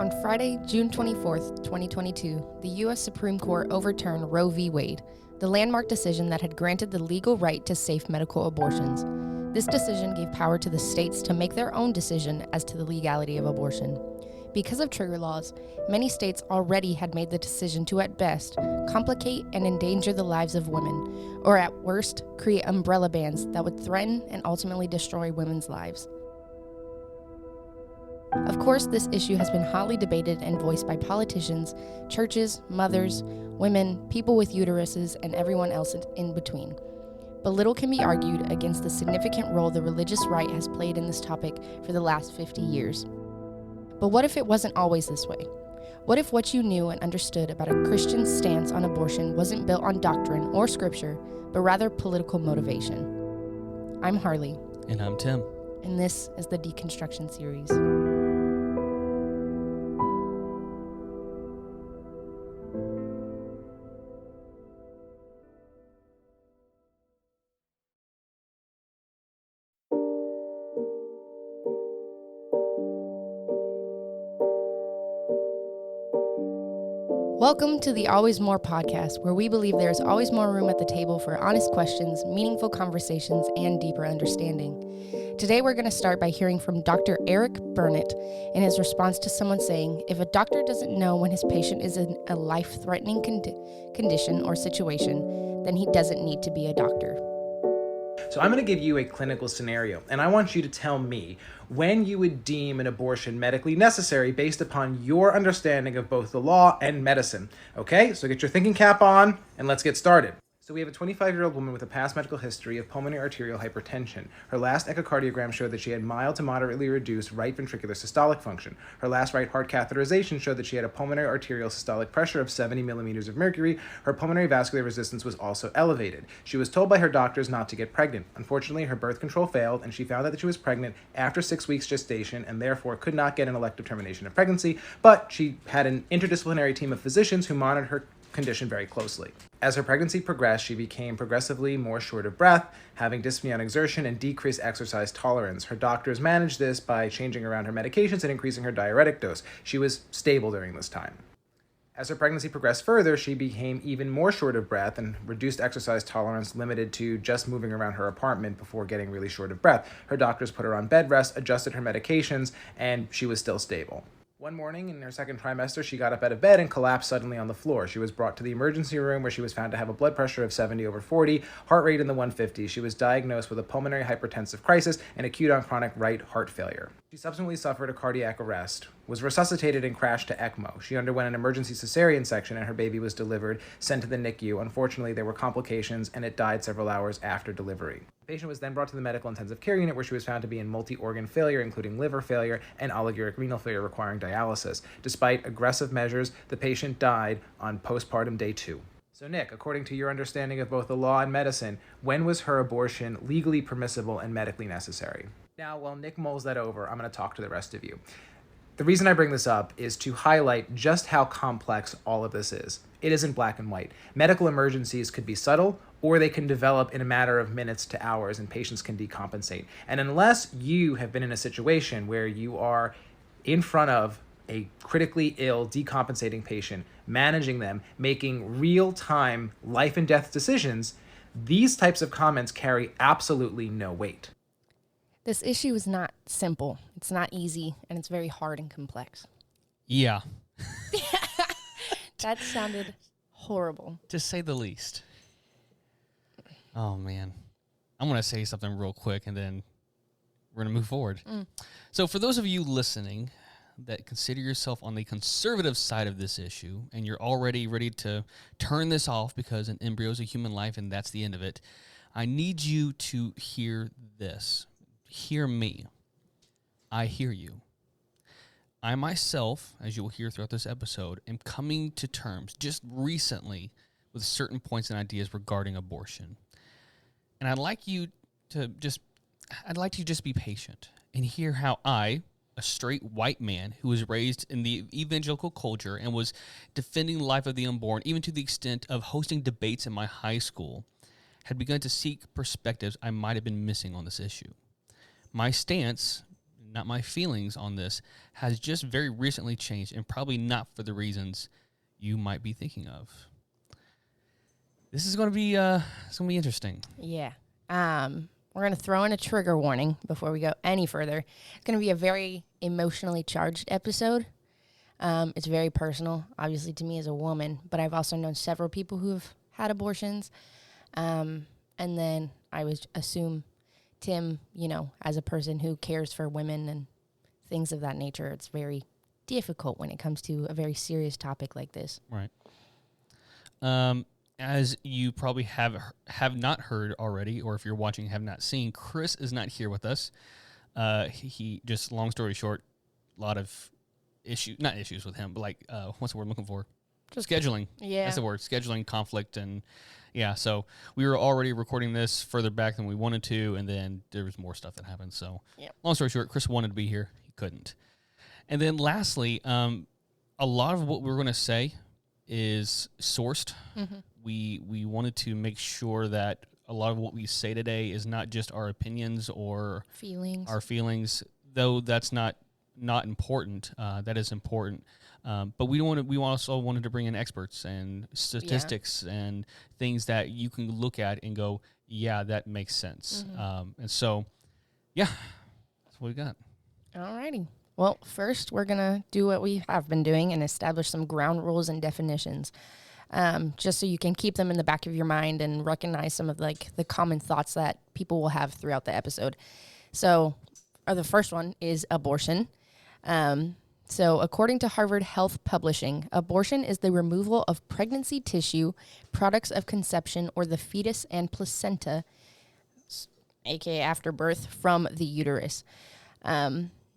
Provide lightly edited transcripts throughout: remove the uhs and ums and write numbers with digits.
On Friday, June 24th, 2022, the U.S. Supreme Court overturned Roe v. Wade, the landmark decision that had granted the legal right to safe medical abortions. This decision gave power to the states to make their own decision as to the legality of abortion. Because of trigger laws, many states already had made the decision to, at best, complicate and endanger the lives of women, or at worst, create umbrella bans that would threaten and ultimately destroy women's lives. Of course, this issue has been hotly debated and voiced by politicians, churches, mothers, women, people with uteruses, and everyone else in between. But little can be argued against the significant role the religious right has played in this topic for the last 50 years. But what if it wasn't always this way? What if what you knew and understood about a Christian stance on abortion wasn't built on doctrine or scripture, but rather political motivation? I'm Harley. And I'm Tim. And this is the Deconstruction series. Welcome to the Always More podcast, where we believe there is always more room at the table for honest questions, meaningful conversations, and deeper understanding. Today, we're going to start by hearing from Dr. Eric Burnett in his response to someone saying, if a doctor doesn't know when his patient is in a life-threatening condition or situation, then he doesn't need to be a doctor. So I'm going to give you a clinical scenario, and I want you to tell me when you would deem an abortion medically necessary based upon your understanding of both the law and medicine. Okay, so get your thinking cap on, and let's get started. So we have a 25-year-old woman with a past medical history of pulmonary arterial hypertension. Her last echocardiogram showed that she had mild to moderately reduced right ventricular systolic function. Her last right heart catheterization showed that she had a pulmonary arterial systolic pressure of 70 millimeters of mercury. Her pulmonary vascular resistance was also elevated. She was told by her doctors not to get pregnant. Unfortunately, her birth control failed, and she found out that she was pregnant after 6 weeks gestation and therefore could not get an elective termination of pregnancy, but she had an interdisciplinary team of physicians who monitored her condition very closely. As her pregnancy progressed, she became progressively more short of breath, having dyspnea on exertion and decreased exercise tolerance. Her doctors managed this by changing around her medications and increasing her diuretic dose. She was stable during this time. As her pregnancy progressed further, she became even more short of breath and reduced exercise tolerance, limited to just moving around her apartment before getting really short of breath. Her doctors put her on bed rest, adjusted her medications, and she was still stable. One morning in her second trimester, she got up out of bed and collapsed suddenly on the floor. She was brought to the emergency room where she was found to have a blood pressure of 70/40, heart rate in the 150s. She was diagnosed with a pulmonary hypertensive crisis and acute on chronic right heart failure. She subsequently suffered a cardiac arrest, was resuscitated and crashed to ECMO. She underwent an emergency cesarean section and her baby was delivered, sent to the NICU. Unfortunately, there were complications and it died several hours after delivery. The patient was then brought to the medical intensive care unit where she was found to be in multi-organ failure, including liver failure and oliguric renal failure requiring dialysis. Despite aggressive measures, the patient died on postpartum day 2. So Nick, according to your understanding of both the law and medicine, when was her abortion legally permissible and medically necessary? Now, while Nick mulls that over, I'm going to talk to the rest of you. The reason I bring this up is to highlight just how complex all of this is. It isn't black and white. Medical emergencies could be subtle, or they can develop in a matter of minutes to hours, and patients can decompensate. And unless you have been in a situation where you are in front of a critically ill, decompensating patient, managing them, making real-time life and death decisions, these types of comments carry absolutely no weight. This issue is not simple, it's not easy, and it's very hard and complex. Yeah. That sounded horrible. To say the least. Oh, man. I'm going to say something real quick, and then we're going to move forward. So for those of you listening that consider yourself on the conservative side of this issue, and you're already ready to turn this off because an embryo is a human life and that's the end of it, I need you to hear this. Hear me. I hear you. I myself, as you will hear throughout this episode, am coming to terms just recently with certain points and ideas regarding abortion. And I'd like you to just be patient and hear how I, a straight white man who was raised in the evangelical culture and was defending the life of the unborn, even to the extent of hosting debates in my high school, had begun to seek perspectives I might have been missing on this issue. My stance, not my feelings on this, has just very recently changed, and probably not for the reasons you might be thinking of. This is going to be interesting. Yeah. We're going to throw in a trigger warning before we go any further. It's going to be a very emotionally charged episode. It's very personal, obviously, to me as a woman, but I've also known several people who have had abortions. And then I would assume Tim, as a person who cares for women and things of that nature, it's very difficult when it comes to a very serious topic like this. Right. As you probably have not heard already, or if you're watching have not seen, Chris is not here with us. He just, long story short, a lot of not issues with him, but like, what's the word I'm looking for? Just scheduling. Yeah. That's the word. Scheduling, conflict, and yeah. So we were already recording this further back than we wanted to, and then there was more stuff that happened. So long story short, Chris wanted to be here. He couldn't. And then lastly, a lot of what we're going to say is sourced. Mm-hmm. We wanted to make sure that a lot of what we say today is not just our opinions or our feelings, though that's not important. That is important. But we also wanted to bring in experts and statistics and things that you can look at and go, yeah, that makes sense. Mm-hmm. And so, that's what we got. All righty. Well, first, we're going to do what we have been doing and establish some ground rules and definitions, just so you can keep them in the back of your mind and recognize some of the common thoughts that people will have throughout the episode. So the first one is abortion. So according to Harvard Health Publishing, abortion is the removal of pregnancy tissue, products of conception, or the fetus and placenta, aka afterbirth, from the uterus.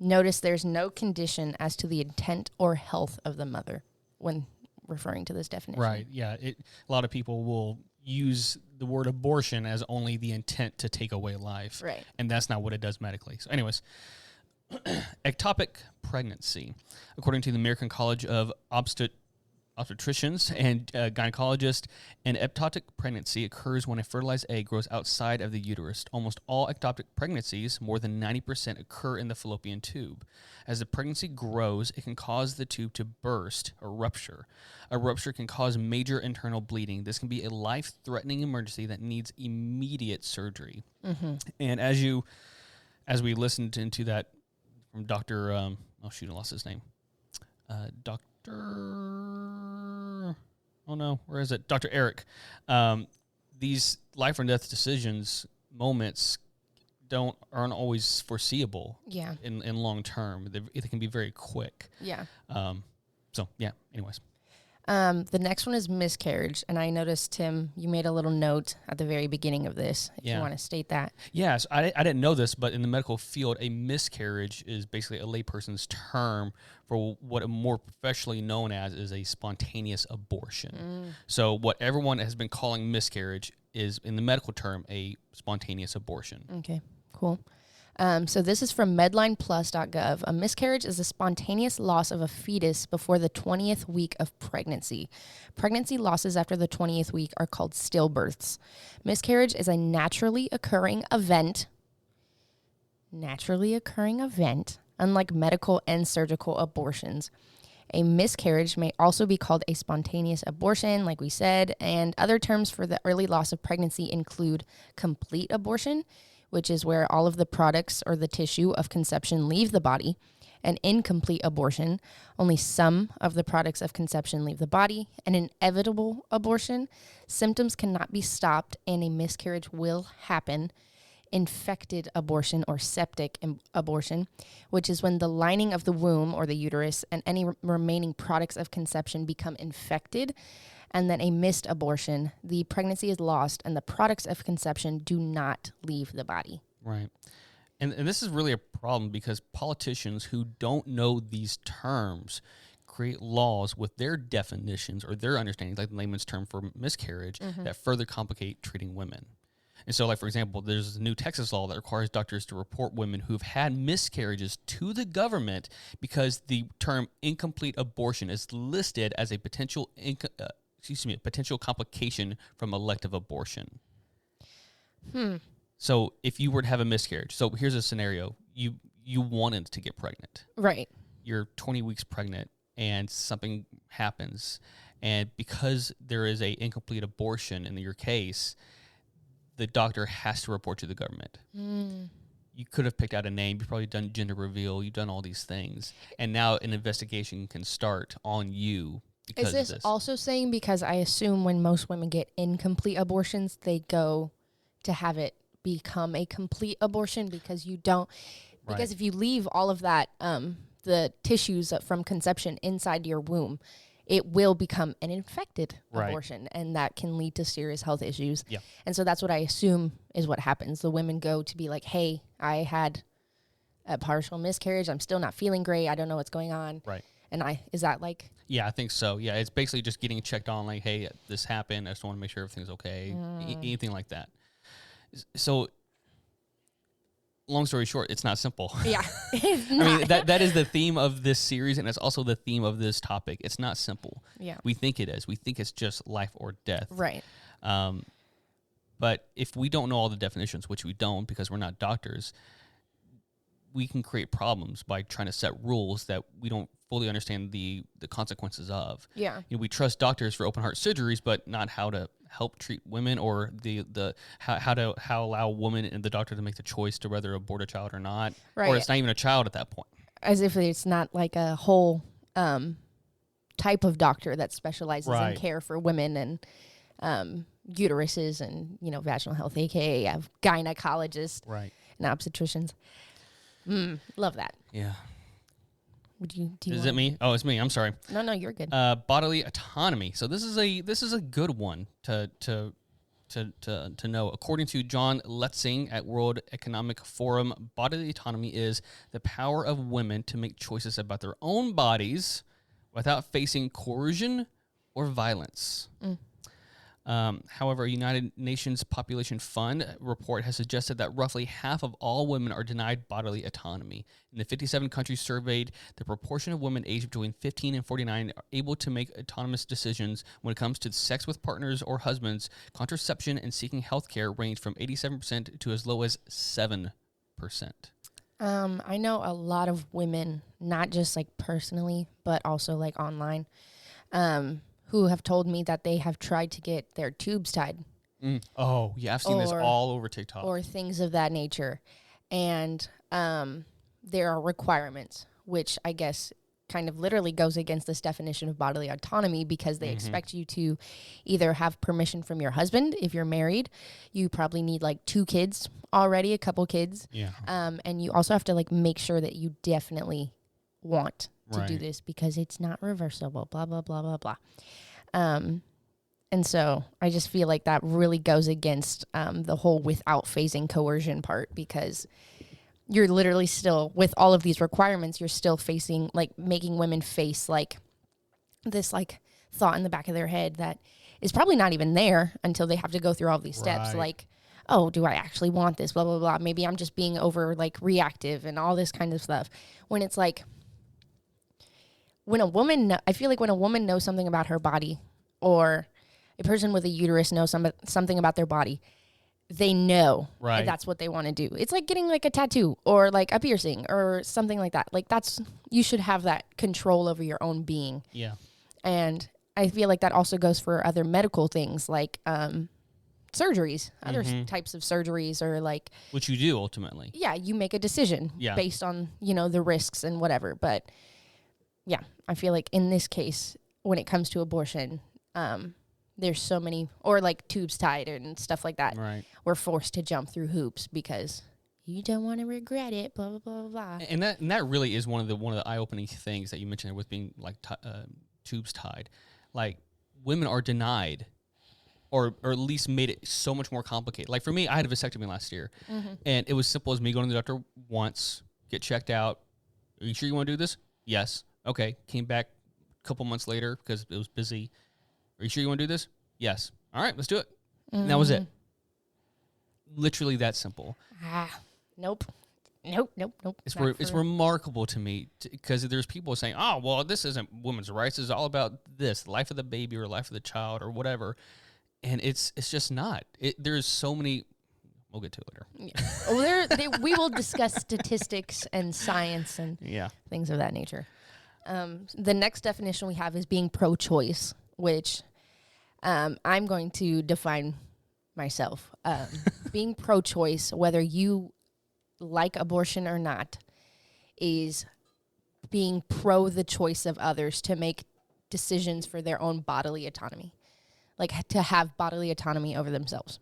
Notice there's no condition as to the intent or health of the mother when referring to this definition. Right, yeah. A lot of people will use the word abortion as only the intent to take away life. Right. And that's not what it does medically. So anyways, ectopic pregnancy. According to the American College of Obstetricians and Gynecologists, an ectopic pregnancy occurs when a fertilized egg grows outside of the uterus. Almost all ectopic pregnancies, more than 90%, occur in the fallopian tube. As the pregnancy grows, it can cause the tube to burst or rupture. A rupture can cause major internal bleeding. This can be a life-threatening emergency that needs immediate surgery. Mm-hmm. And as we listened into that from Dr. I lost his name. Dr. Eric. These life or death decisions, moments, aren't always foreseeable. Yeah. In long term, they can be very quick. Yeah. Anyways. The next one is miscarriage, and I noticed, Tim, you made a little note at the very beginning of this, if you want to state that. Yes, I didn't know this, but in the medical field, a miscarriage is basically a layperson's term for what more professionally known as is a spontaneous abortion. So what everyone has been calling miscarriage is, in the medical term, a spontaneous abortion. Okay, cool. So this is from medlineplus.gov. A miscarriage is a spontaneous loss of a fetus before the 20th week of pregnancy. Pregnancy losses after the 20th week are called stillbirths. Miscarriage is a naturally occurring event, unlike medical and surgical abortions. A miscarriage may also be called a spontaneous abortion, like we said, and other terms for the early loss of pregnancy include complete abortion, which is where all of the products or the tissue of conception leave the body, an incomplete abortion, only some of the products of conception leave the body, an inevitable abortion, symptoms cannot be stopped and a miscarriage will happen, infected abortion or septic abortion, which is when the lining of the womb or the uterus and any remaining products of conception become infected, and then a missed abortion, the pregnancy is lost and the products of conception do not leave the body. Right. And this is really a problem because politicians who don't know these terms create laws with their definitions or their understandings, like the layman's term for miscarriage, that further complicate treating women. And so, like, for example, there's a new Texas law that requires doctors to report women who've had miscarriages to the government because the term incomplete abortion is listed as a potential complication from elective abortion. So if you were to have a miscarriage, so here's a scenario. you wanted to get pregnant. Right. You're 20 weeks pregnant and something happens. And because there is a incomplete abortion in your case, the doctor has to report to the government. You could have picked out a name. You've probably done gender reveal. You've done all these things. And now an investigation can start on you because Is this of this. also saying, because I assume when most women get incomplete abortions, they go to have it become a complete abortion because you don't, because if you leave all of that, the tissues from conception inside your womb, it will become an infected abortion, and that can lead to serious health issues. Yeah. And so that's what I assume is what happens. The women go to be like, hey, I had a partial miscarriage. I'm still not feeling great. I don't know what's going on. Right. And is that like? Yeah, I think so. Yeah, it's basically just getting checked on like, hey, this happened. I just want to make sure everything's okay. Anything like that. So, long story short, it's not simple. Yeah. It's I not. mean, that is the theme of this series, and it's also the theme of this topic. It's not simple. Yeah. We think it is. We think it's just life or death. Right. But if we don't know all the definitions, which we don't because we're not doctors, we can create problems by trying to set rules that we don't fully understand the consequences of. Yeah. You know, we trust doctors for open heart surgeries, but not how to help treat women or how allow women and the doctor to make the choice to whether abort a child or not. Right. Or it's not even a child at that point. As if it's not like a whole type of doctor that specializes in care for women and uteruses and, vaginal health, aka a gynecologist and obstetricians. Love that. Yeah. Is it me? Oh, it's me. I'm sorry. No, you're good. Bodily autonomy. So this is a good one to know. According to John Letzing at World Economic Forum, bodily autonomy is the power of women to make choices about their own bodies without facing coercion or violence. However, a United Nations Population Fund report has suggested that roughly half of all women are denied bodily autonomy. In the 57 countries surveyed, the proportion of women aged between 15 and 49 are able to make autonomous decisions when it comes to sex with partners or husbands, contraception, and seeking health care range from 87% to as low as 7%. I know a lot of women, not just like personally, but also like online, who have told me that they have tried to get their tubes tied. Oh, yeah, I've seen this all over TikTok. Or things of that nature. And there are requirements, which I guess kind of literally goes against this definition of bodily autonomy because they expect you to either have permission from your husband. If you're married, you probably need like 2 kids already, a couple kids. Yeah. And you also have to like make sure that you definitely want to do this because it's not reversible, blah, blah, blah, blah, blah. And so I just feel like that really goes against the whole without phasing coercion part because you're literally still, with all of these requirements, you're still facing, like, making women face, like, this, like, thought in the back of their head that is probably not even there until they have to go through all these steps, like, oh, do I actually want this, blah, blah, blah. Maybe I'm just being over, like, reactive and all this kind of stuff. When it's, like, I feel like when a woman knows something about her body or a person with a uterus knows something about their body, they know that's what they want to do. It's like getting like a tattoo or like a piercing or something like that. Like you should have that control over your own being. Yeah. And I feel like that also goes for other medical things like surgeries, other types of surgeries or like. Which you do ultimately. Yeah. You make a decision based on, the risks and whatever. But yeah, I feel like in this case, when it comes to abortion, there's so many, or like tubes tied and stuff like that. Right. We're forced to jump through hoops because you don't want to regret it, blah, blah, blah, blah. And that really is one of the eye-opening things that you mentioned with being like tubes tied. Like women are denied or at least made it so much more complicated. Like for me, I had a vasectomy last year and it was simple as me going to the doctor once, get checked out. Are you sure you want to do this? Yes. Okay. Came back a couple months later because it was busy. Are you sure you want to do this? Yes. All right, let's do it. And that was it. Literally that simple. Nope. It's remarkable to me because there's people saying, oh, well, this isn't women's rights. It's all about this, life of the baby or life of the child or whatever. And it's just not. There's so many, We'll get to it later. Yeah. Well, we will discuss statistics and science and things of that nature. The next definition we have is being pro-choice, which I'm going to define myself. Being pro-choice, whether you like abortion or not, is being pro the choice of others to make decisions for their own bodily autonomy. Like to have bodily autonomy over themselves.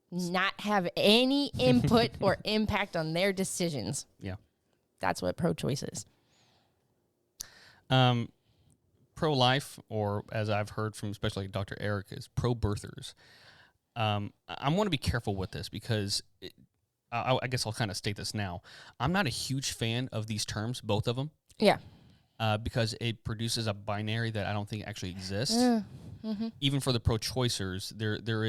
Not have any input or impact on their decisions. Yeah. That's what pro-choice is. Pro-life, or as I've heard from especially Dr. Eric, is pro-birthers. I want to be careful with this because I guess I'll kind of state this now. I'm not a huge fan of these terms, both of them. Yeah. Because it produces a binary that I don't think actually exists. Mm-hmm. Even for the pro-choicers, there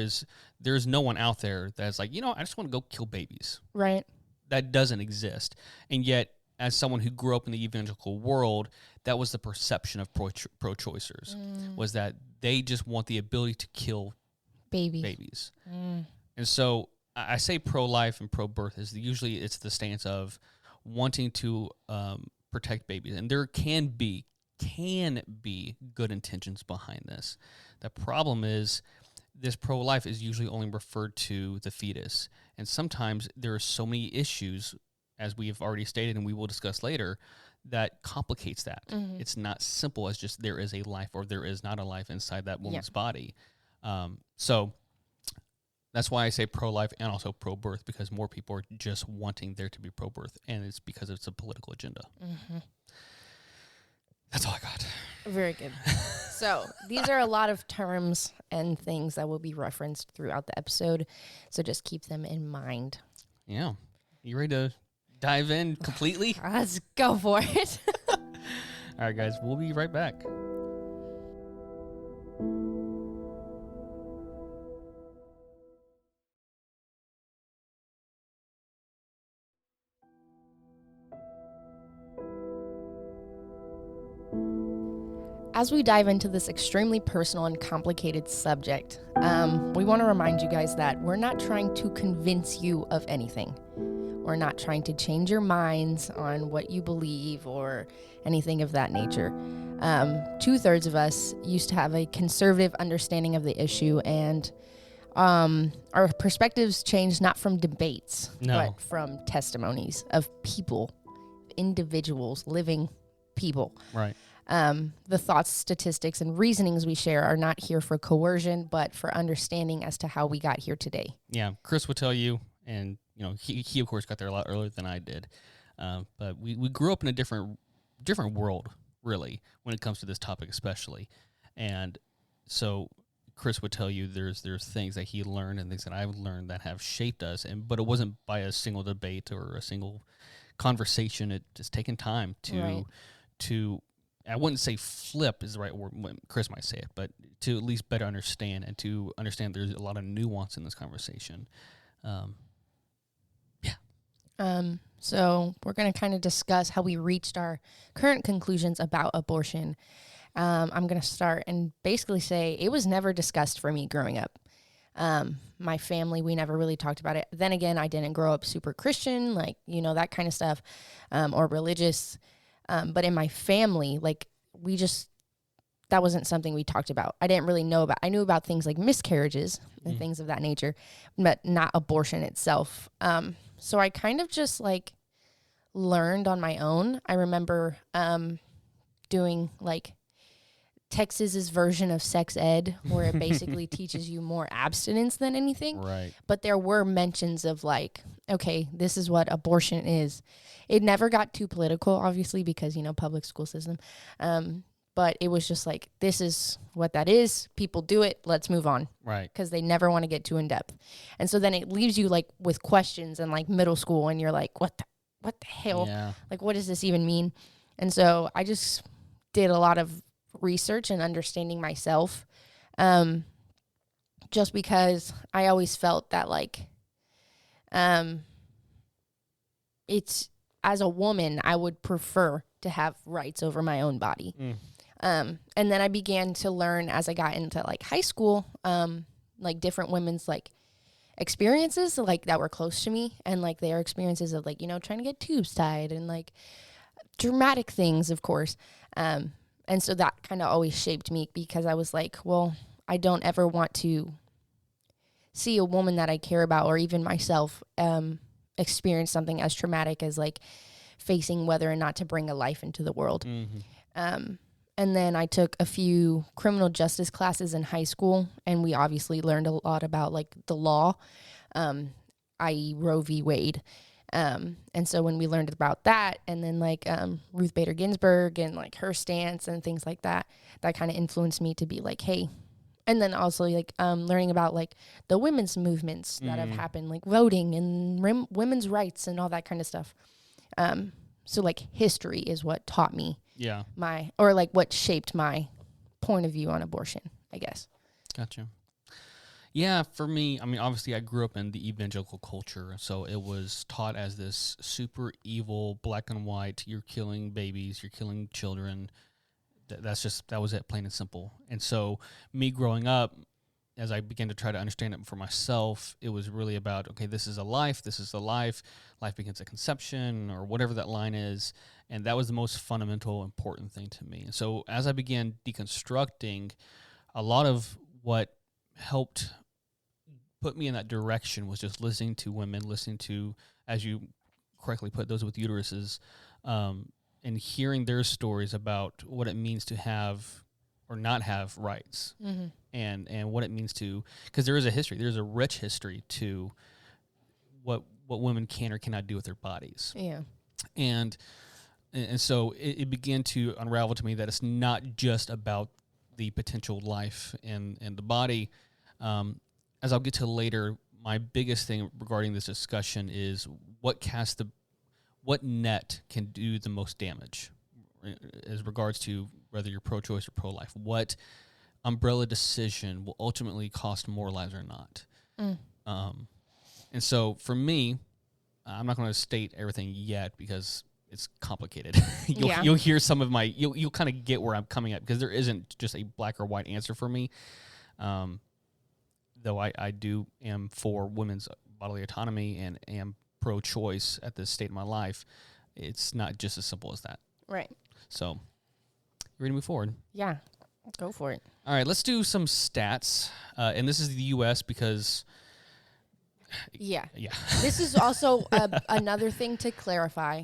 is no one out there that's like, I just want to go kill babies. Right. That doesn't exist. And yet, as someone who grew up in the evangelical world, that was the perception of pro-choicers, was that they just want the ability to kill babies. And so I say pro-life and pro-birth is usually it's the stance of wanting to protect babies. And there can be good intentions behind this. The problem is this pro-life is usually only referred to the fetus. And sometimes there are so many issues, as we have already stated and we will discuss later, that complicates that. It's not simple as just there is a life or there is not a life inside that woman's body. So that's why I say pro-life and also pro-birth, because more people are just wanting there to be pro-birth, and it's because it's a political agenda. That's all I got. Very good. So these are a lot of terms and things that will be referenced throughout the episode, so just keep them in mind. Yeah. You ready to dive in completely? Let's go for it. All right, guys. We'll be right back. As we dive into this extremely personal and complicated subject, we want to remind you guys that we're not trying to convince you of anything. We're not trying to change your minds on what you believe or anything of that nature. 2/3 of us used to have a conservative understanding of the issue, and our perspectives changed not from debates, but from testimonies of people, individuals, living people. Right. The thoughts, statistics, and reasonings we share are not here for coercion, but for understanding as to how we got here today. Yeah, Chris would tell you, and he of course got there a lot earlier than I did. But we grew up in a different world, really, when it comes to this topic, especially. And so Chris would tell you there's things that he learned and things that I've learned that have shaped us, but it wasn't by a single debate or a single conversation. It's taken time to I wouldn't say flip is the right word. Chris might say it, but to at least better understand and to understand there's a lot of nuance in this conversation. So we're going to kind of discuss how we reached our current conclusions about abortion. I'm going to start and basically say it was never discussed for me growing up. My family, we never really talked about it. Then again, I didn't grow up super Christian, that kind of stuff, or religious. But in my family, that wasn't something we talked about. I didn't really know about. I knew about things like miscarriages and things of that nature, but not abortion itself. So I kind of just learned on my own. I remember doing Texas's version of sex ed, where it basically teaches you more abstinence than anything. Right. But there were mentions of okay, this is what abortion is. It never got too political, obviously, because, public school system. But it was just this is what that is. People do it. Let's move on. Right. Because they never want to get too in depth. And so then it leaves you with questions in middle school, and you're what the hell? Yeah. What does this even mean? And so I just did a lot of research and understanding myself, just because I always felt that it's, as a woman, I would prefer to have rights over my own body. And then I began to learn as I got into high school, different women's experiences like that were close to me, and like their experiences of like, you know, trying to get tubes tied and like dramatic things, of course. And so that kind of always shaped me, because I was like, well, I don't ever want to see a woman that I care about, or even myself, experience something as traumatic as like facing whether or not to bring a life into the world. And then I took a few criminal justice classes in high school, and we obviously learned a lot about like the law, i.e. Roe v. Wade. And so when we learned about that, and then like Ruth Bader Ginsburg and like her stance and things like that, that kind of influenced me to be like, hey. And then also like learning about like the women's movements that have happened, like voting and women's rights and all that kind of stuff. So like history is what taught me or like what shaped my point of view on abortion, I guess. Gotcha. Yeah, for me, I mean, obviously I grew up in the evangelical culture, so it was taught as this super evil, black and white, you're killing babies, you're killing children. That was it, plain and simple. And so me growing up, as I began to try to understand it for myself, it was really about, okay, this is a life, this is the life begins at conception, or whatever that line is. And that was the most fundamental, important thing to me. And so as I began deconstructing, a lot of what helped put me in that direction was just listening to women, listening to, as you correctly put, those with uteruses, and hearing their stories about what it means to have or not have rights, and what it means to, because there is a history, there's a rich history to what women can or cannot do with their bodies. Yeah. And so it began to unravel to me that it's not just about the potential life in the body. As I'll get to later, my biggest thing regarding this discussion is what net can do the most damage as regards to whether you're pro-choice or pro-life. What umbrella decision will ultimately cost more lives or not? And so for me, I'm not going to state everything yet because it's complicated. You'll hear some of my, you'll kind of get where I'm coming at, because there isn't just a black or white answer for me. Though I am for women's bodily autonomy and am pro-choice at this state of my life, it's not just as simple as that. Right. So, you ready to move forward? Yeah, go for it. All right, let's do some stats. And this is the U.S. because... Yeah. Yeah. This is also another thing to clarify.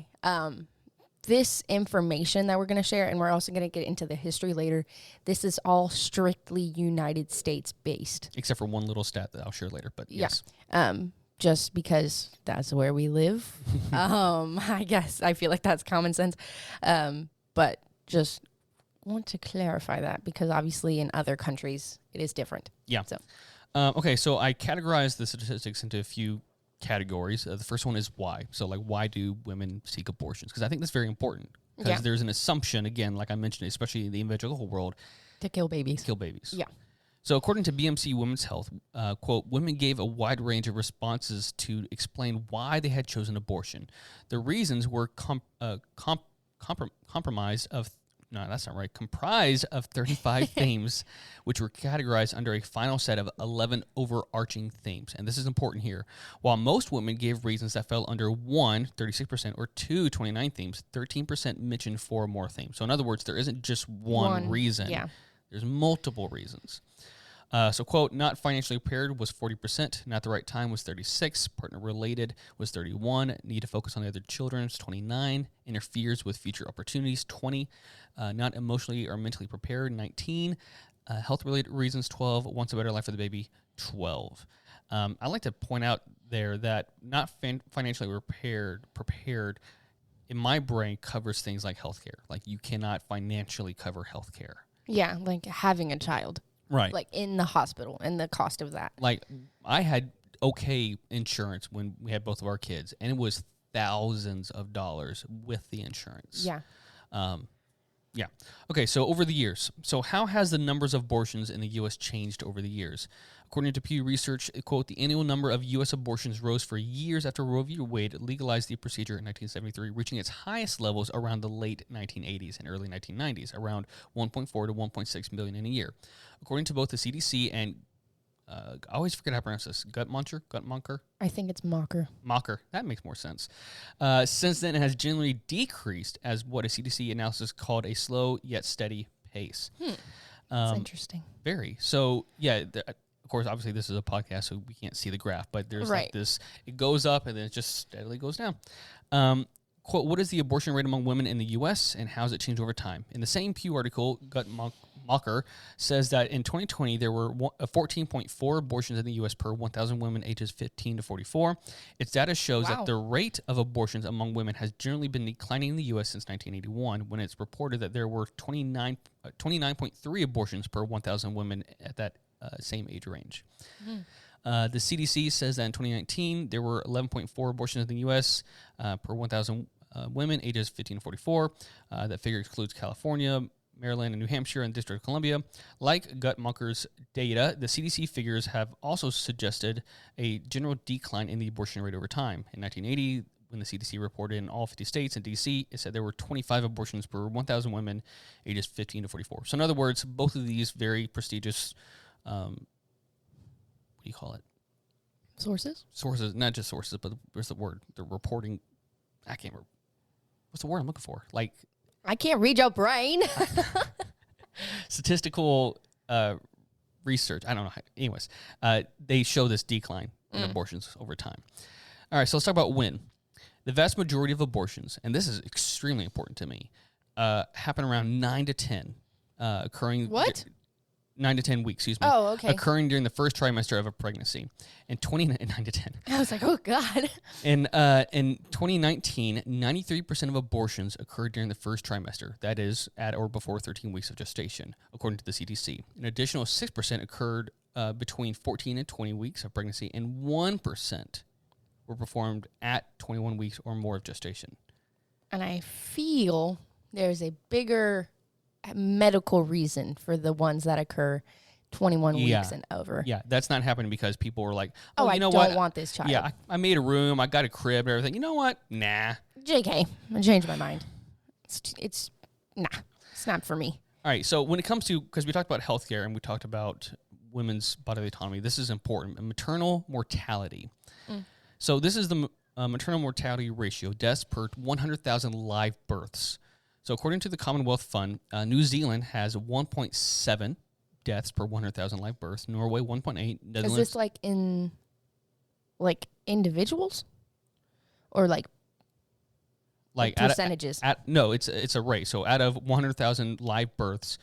This information that we're going to share, and we're also going to get into the history later, this is all strictly United States based. Except for one little stat that I'll share later, but yes. Just because that's where we live. I guess I feel like that's common sense. But just want to clarify that, because obviously in other countries it is different. Yeah. So. Okay, so I categorized the statistics into a few categories. The first one is why. So, like, why do women seek abortions? Because I think that's very important. Because there's an assumption, again, like I mentioned, especially in the evangelical world, to kill babies. Yeah. So, according to BMC Women's Health, quote, women gave a wide range of responses to explain why they had chosen abortion. The reasons were comprised of 35 themes, which were categorized under a final set of 11 overarching themes. And this is important here. While most women gave reasons that fell under 1, 36%, or 2, 29 themes, 13% mentioned 4 or more themes. So in other words, there isn't just one reason. Yeah. There's multiple reasons. So, quote, not financially prepared was 40%, not the right time was 36%, partner related was 31%, need to focus on the other children was 29%, interferes with future opportunities 20%, not emotionally or mentally prepared 19%, health related reasons 12%, wants a better life for the baby 12%. I'd like to point out there that not financially prepared in my brain covers things like healthcare. Like, you cannot financially cover healthcare. Yeah, like having a child. Right. Like in the hospital and the cost of that. Like, I had okay insurance when we had both of our kids, and it was thousands of dollars with the insurance. Yeah. Yeah. Okay, so over the years. So how has the numbers of abortions in the U.S. changed over the years? According to Pew Research, quote, the annual number of U.S. abortions rose for years after Roe v. Wade legalized the procedure in 1973, reaching its highest levels around the late 1980s and early 1990s, around 1.4 to 1.6 million in a year. According to both the CDC and I always forget how to pronounce this. Guttmonker. I think it's Mocker. Mocker. That makes more sense. Since then, it has generally decreased as what a CDC analysis called a slow yet steady pace. That's interesting. Very. So, yeah, of course, obviously, this is a podcast, so we can't see the graph, but there's like this, it goes up and then it just steadily goes down. Quote, what is the abortion rate among women in the U.S. and how has it changed over time? In the same Pew article, Guttmacher says that in 2020, there were 14.4 abortions in the U.S. per 1,000 women ages 15 to 44. Its data shows that the rate of abortions among women has generally been declining in the U.S. since 1981, when it's reported that there were 29.3 abortions per 1,000 women at that same age range. The CDC says that in 2019, there were 11.4 abortions in the U.S. Per 1,000 women ages 15 to 44. That figure excludes California, Maryland, and New Hampshire, and District of Columbia. Like Guttmacher's data, the CDC figures have also suggested a general decline in the abortion rate over time. In 1980, when the CDC reported in all 50 states and D.C., it said there were 25 abortions per 1,000 women ages 15 to 44. So in other words, both of these very prestigious, what do you call it? Sources, not just sources, but where's the word? The reporting, I can't remember. What's the word I'm looking for? Like, I can't read your brain. Statistical research. I don't know. Anyways, they show this decline in abortions over time. All right, so let's talk about when. The vast majority of abortions, and this is extremely important to me, happen around 9 to 10, occurring... What? 9 to 10 weeks, excuse me. Oh, okay. Occurring during the first trimester of a pregnancy. And 9 to 10. I was like, oh, God. In 2019, 93% of abortions occurred during the first trimester, that is, at or before 13 weeks of gestation, according to the CDC. An additional 6% occurred between 14 and 20 weeks of pregnancy, and 1% were performed at 21 weeks or more of gestation. And I feel there's a bigger medical reason for the ones that occur 21 weeks and over. Yeah, that's not happening because people were like, oh, you know I don't want this child. Yeah, I made a room, I got a crib and everything. You know what? Nah. JK, I changed my mind. It's not for me. All right, so when it comes to, because we talked about healthcare and we talked about women's bodily autonomy, this is important. Maternal mortality. So this is the maternal mortality ratio, deaths per 100,000 live births. So according to the Commonwealth Fund, New Zealand has 1.7 deaths per 100,000 live births. Norway 1.8. Netherlands. Is this like in individuals or like percentages? No, it's a rate. So out of 100,000 live births,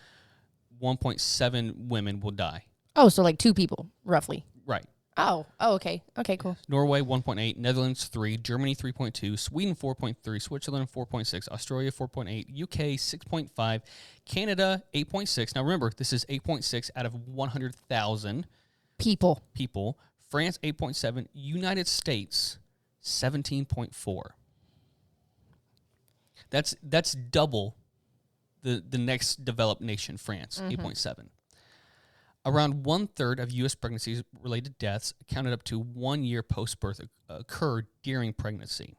1.7 women will die. Oh, so like 2 people roughly. Right. Oh, okay. Okay, cool. Norway 1.8, Netherlands 3, Germany 3.2, Sweden 4.3, Switzerland 4.6, Australia 4.8, UK 6.5, Canada 8.6. Now remember, this is 8.6 out of 100,000 people. France 8.7, United States 17.4. That's double the next developed nation, France, 8.7. Around 1/3 of U.S. pregnancy-related deaths counted up to 1 year post-birth occurred during pregnancy.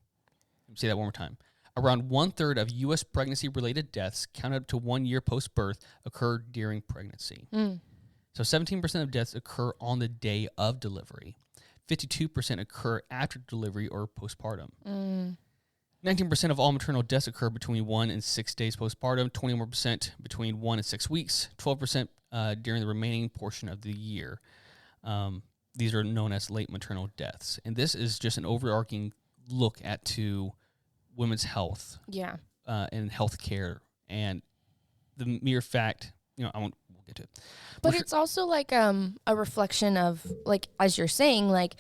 Let me say that one more time. Around 1/3 of U.S. pregnancy-related deaths counted up to 1 year post-birth occurred during pregnancy. So 17% of deaths occur on the day of delivery. 52% occur after delivery or postpartum. 19% of all maternal deaths occur between 1 and 6 days postpartum, 21% between 1 and 6 weeks, 12% during the remaining portion of the year. These are known as late maternal deaths. And this is just an overarching look to women's health and health care. And the mere fact, we'll get to it. But it's also like a reflection of, like, as you're saying, like,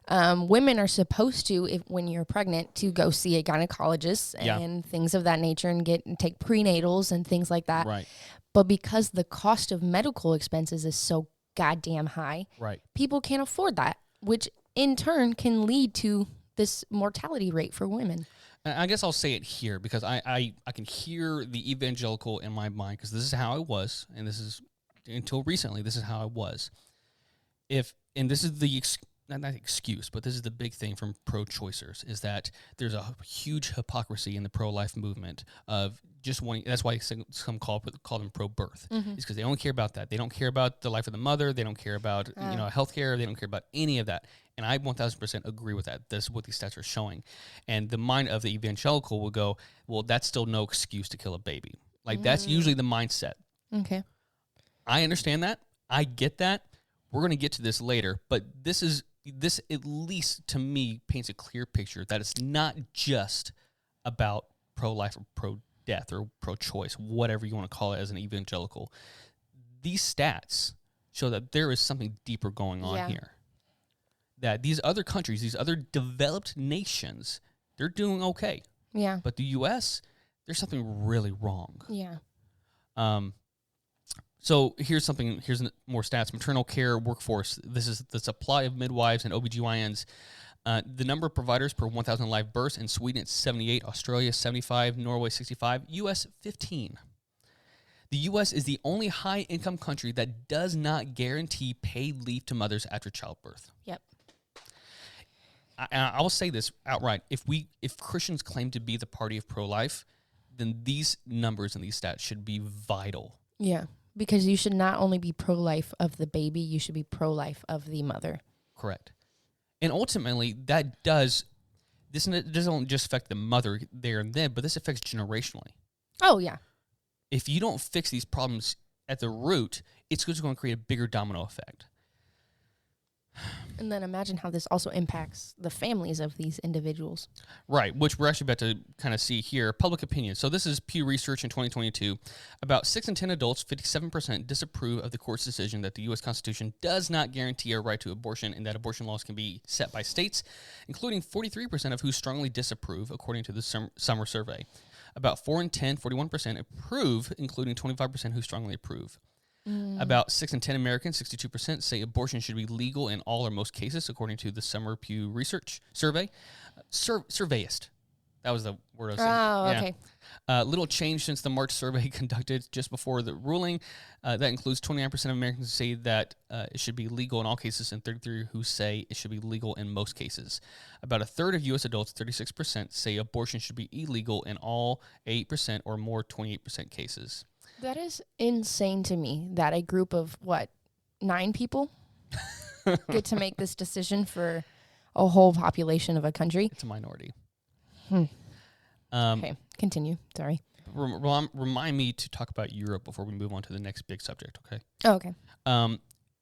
women are supposed to, when you're pregnant, to go see a gynecologist and things of that nature and take prenatals and things like that. Right. But because the cost of medical expenses is so goddamn high, people can't afford that, which in turn can lead to this mortality rate for women. I guess I'll say it here because I can hear the evangelical in my mind because this is how I was, and this is until recently, this is how I was. And this is not excuse, but this is the big thing from pro-choicers, is that there's a huge hypocrisy in the pro-life movement of just wanting. That's why some call them pro-birth, is because they don't care about that. They don't care about the life of the mother. They don't care about healthcare. They don't care about any of that. And I 1,000% agree with that. This is what these stats are showing. And the mind of the evangelical will go, well, that's still no excuse to kill a baby. Like that's usually the mindset. Okay. I understand that. I get that. We're going to get to this later, but this at least to me paints a clear picture that it's not just about pro-life or pro-death or pro-choice, whatever you want to call it as an evangelical. These stats show that there is something deeper going on here. That these other countries, these other developed nations, they're doing okay. Yeah. But the U.S., there's something really wrong. Yeah. So here's more stats. Maternal care workforce. This is the supply of midwives and OBGYNs. The number of providers per 1,000 live births. In Sweden, it's 78. Australia, 75. Norway, 65. U.S., 15. The U.S. is the only high-income country that does not guarantee paid leave to mothers after childbirth. Yep. I will say this outright. If Christians claim to be the party of pro-life, then these numbers and these stats should be vital. Yeah. Because you should not only be pro-life of the baby, you should be pro-life of the mother. Correct. And ultimately, that doesn't just affect the mother there and then, but this affects generationally. Oh, yeah. If you don't fix these problems at the root, it's just going to create a bigger domino effect. And then imagine how this also impacts the families of these individuals. Right, which we're actually about to kind of see here. Public opinion. So this is Pew Research in 2022. About 6 in 10 adults, 57%, disapprove of the court's decision that the U.S. Constitution does not guarantee a right to abortion and that abortion laws can be set by states, including 43% of who strongly disapprove, according to the summer survey. About 4 in 10, 41%, approve, including 25% who strongly approve. About 6 in 10 Americans, 62%, say abortion should be legal in all or most cases, according to the Summer Pew Research survey. Surveyist. That was the word I was saying. Oh, okay. Little change since the March survey conducted just before the ruling. That includes 29% of Americans who say that it should be legal in all cases and 33% who say it should be legal in most cases. About a third of U.S. adults, 36%, say abortion should be illegal in all 8% or more 28% cases. That is insane to me that a group of, 9 people get to make this decision for a whole population of a country. It's a minority. Okay, continue. Sorry. Remind me to talk about Europe before we move on to the next big subject, okay? Oh, okay.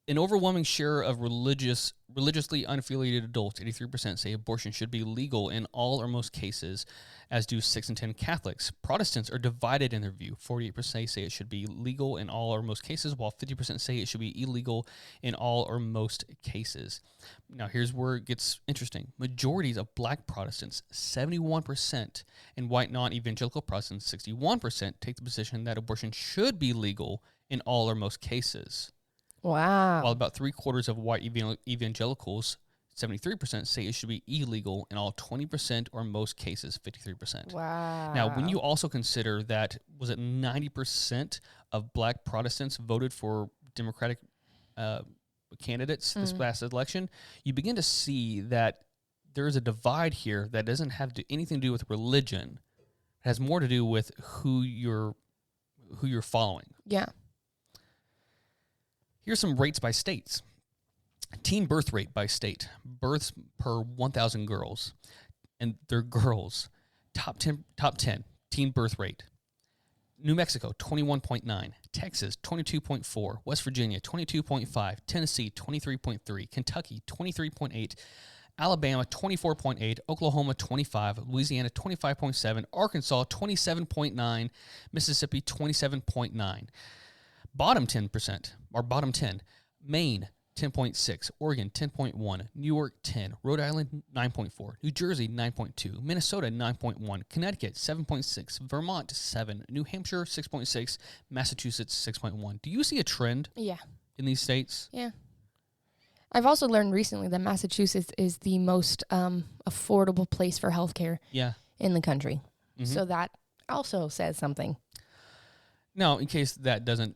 An overwhelming share of religiously unaffiliated adults, 83%, say abortion should be legal in all or most cases, as do 6 in 10 Catholics. Protestants are divided in their view. 48% say it should be legal in all or most cases, while 50% say it should be illegal in all or most cases. Now, here's where it gets interesting. Majorities of black Protestants, 71%, and white non-evangelical Protestants, 61%, take the position that abortion should be legal in all or most cases. Wow. While about 3/4 of white evangelicals, 73%, say it should be illegal in all 20% or most cases, 53%. Wow. Now, when you also consider that, was it 90% of black Protestants voted for Democratic candidates this last election, you begin to see that there is a divide here that doesn't have anything to do with religion. It has more to do with who you're following. Yeah. Here's some rates by states. Teen birth rate by state. Births per 1,000 girls. And they're girls. Top 10 teen birth rate. New Mexico, 21.9. Texas, 22.4. West Virginia, 22.5. Tennessee, 23.3. Kentucky, 23.8. Alabama, 24.8. Oklahoma, 25. Louisiana, 25.7. Arkansas, 27.9. Mississippi, 27.9. Bottom 10%, or bottom 10, Maine, 10.6, Oregon, 10.1, New York, 10, Rhode Island, 9.4, New Jersey, 9.2, Minnesota, 9.1, Connecticut, 7.6, Vermont, 7, New Hampshire, 6.6, Massachusetts, 6.1. Do you see a trend in these states? Yeah. I've also learned recently that Massachusetts is the most affordable place for healthcare in the country. Mm-hmm. So that also says something. Now, in case that doesn't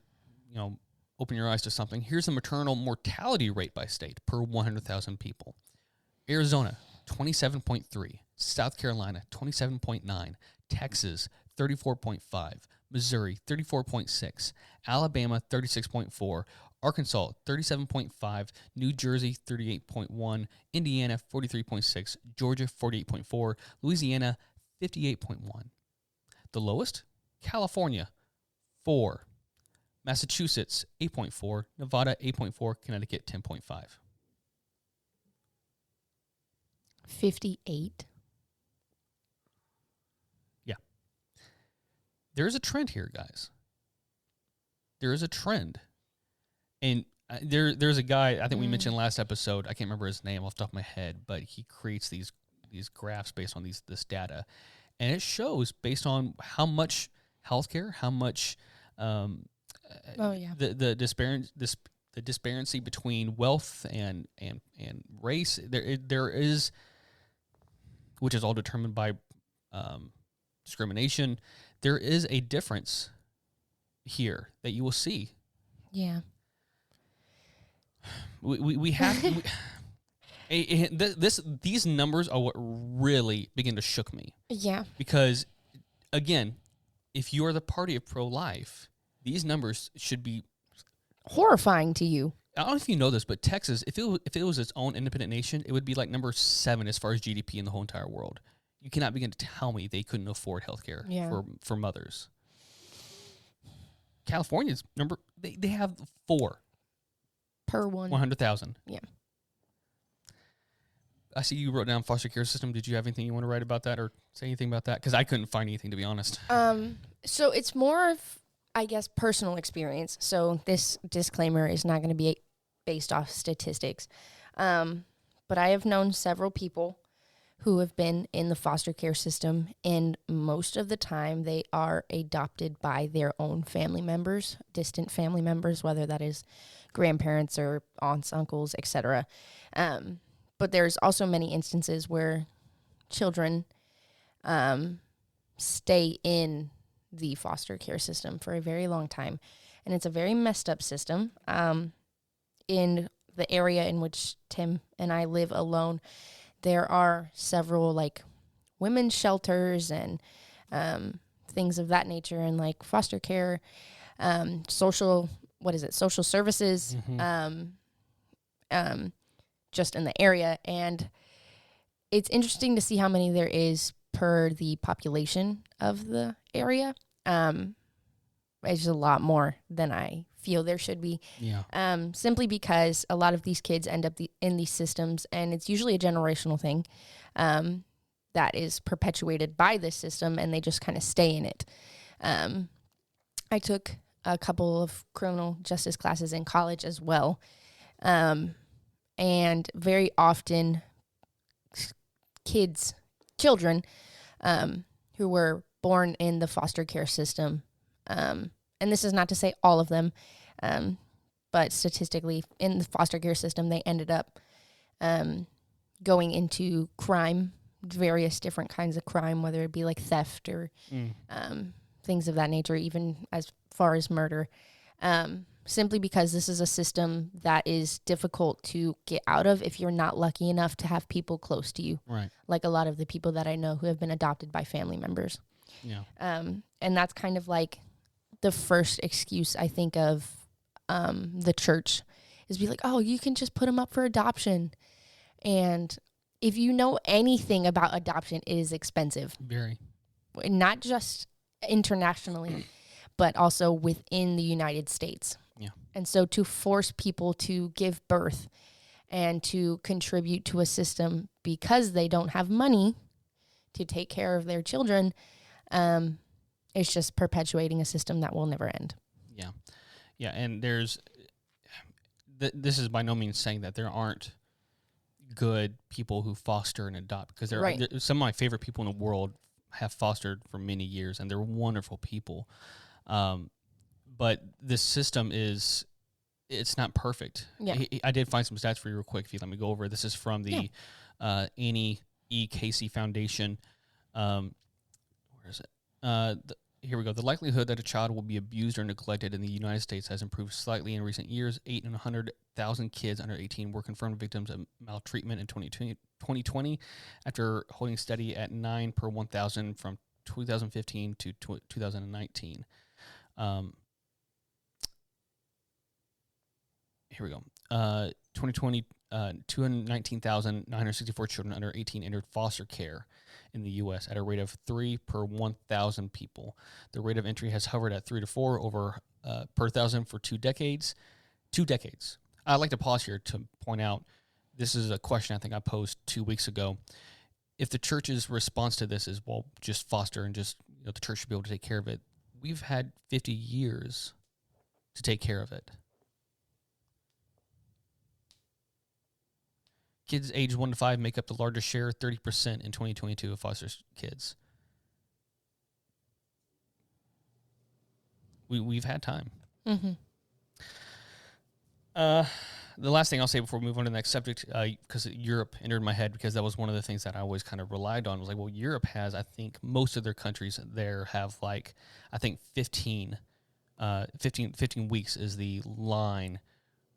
open your eyes to something, here's the maternal mortality rate by state per 100,000 people. Arizona, 27.3. South Carolina, 27.9. Texas, 34.5. Missouri, 34.6. Alabama, 36.4. Arkansas, 37.5. New Jersey, 38.1. Indiana, 43.6. Georgia, 48.4. Louisiana, 58.1. The lowest? California, 4. Massachusetts, 8.4. Nevada, 8.4. Connecticut, 10.5. 58. Yeah. There is a trend here, guys. There is a trend. And there's a guy, I think we mentioned last episode, I can't remember his name off the top of my head, but he creates these graphs based on this data. And it shows based on how much healthcare, how much the disparity between wealth and race, there is, which is all determined by discrimination. There is a difference here that you will see. Yeah. We have these numbers are what really begin to shook me. Yeah. Because again, if you are the party of pro-life, these numbers should be horrifying to you. I don't know if you know this, but Texas, if it was its own independent nation, it would be like number 7 as far as GDP in the whole entire world. You cannot begin to tell me they couldn't afford healthcare for mothers. California's they have 4 per 100,000. Yeah. I see you wrote down foster care system. Did you have anything you want to write about that or say anything about that? Because I couldn't find anything, to be honest. So it's more of, I guess, personal experience. So this disclaimer is not going to be based off statistics. But I have known several people who have been in the foster care system, and most of the time they are adopted by their own family members, distant family members, whether that is grandparents or aunts, uncles, etc. But there's also many instances where children stay in the foster care system for a very long time. And it's a very messed up system. In the area in which Tim and I live alone, there are several like women's shelters and things of that nature, and like foster care, social services, just in the area. And it's interesting to see how many there is per the population of the area. It's a lot more than I feel there should be. Yeah. Simply because a lot of these kids end up in these systems, and it's usually a generational thing that is perpetuated by this system, and they just kind of stay in it. I took a couple of criminal justice classes in college as well. And very often children who were born in the foster care system, and this is not to say all of them, but statistically in the foster care system, they ended up going into crime, various different kinds of crime, whether it be like theft or things of that nature, even as far as murder. Simply because this is a system that is difficult to get out of if you're not lucky enough to have people close to you. Right. Like a lot of the people that I know who have been adopted by family members. Yeah. And that's kind of like the first excuse I think of the church is be like, oh, you can just put them up for adoption. And if you know anything about adoption, it is expensive. Very. Not just internationally, but also within the United States. Yeah. And so to force people to give birth and to contribute to a system because they don't have money to take care of their children, it's just perpetuating a system that will never end. Yeah. Yeah, and there's this is by no means saying that there aren't good people who foster and adopt, because there are some of my favorite people in the world have fostered for many years, and they're wonderful people. But this system it's not perfect. Yeah. I did find some stats for you real quick if you let me go over. This is from the Annie E. Casey Foundation. Where is it? here we go. The likelihood that a child will be abused or neglected in the United States has improved slightly in recent years. 8 in 100,000 kids under 18 were confirmed victims of maltreatment in 2020 after holding steady at 9 per 1,000 from 2015 to 2019. Here we go. 2020, 219,964 children under 18 entered foster care in the U.S. at a rate of 3 per 1,000 people. The rate of entry has hovered at 3 to 4 over per 1,000 for 2 decades. 2 decades. I'd like to pause here to point out, this is a question I think I posed 2 weeks ago. If the church's response to this is, well, just foster and just, the church should be able to take care of it, we've had 50 years to take care of it. Kids aged 1 to 5 make up the largest share, 30% in 2022 of foster kids. We've had time. Mm-hmm. The last thing I'll say before we move on to the next subject, because Europe entered my head, because that was one of the things that I always kind of relied on, was like, well, Europe has, I think, most of their countries there have, like, I think 15 weeks is the line,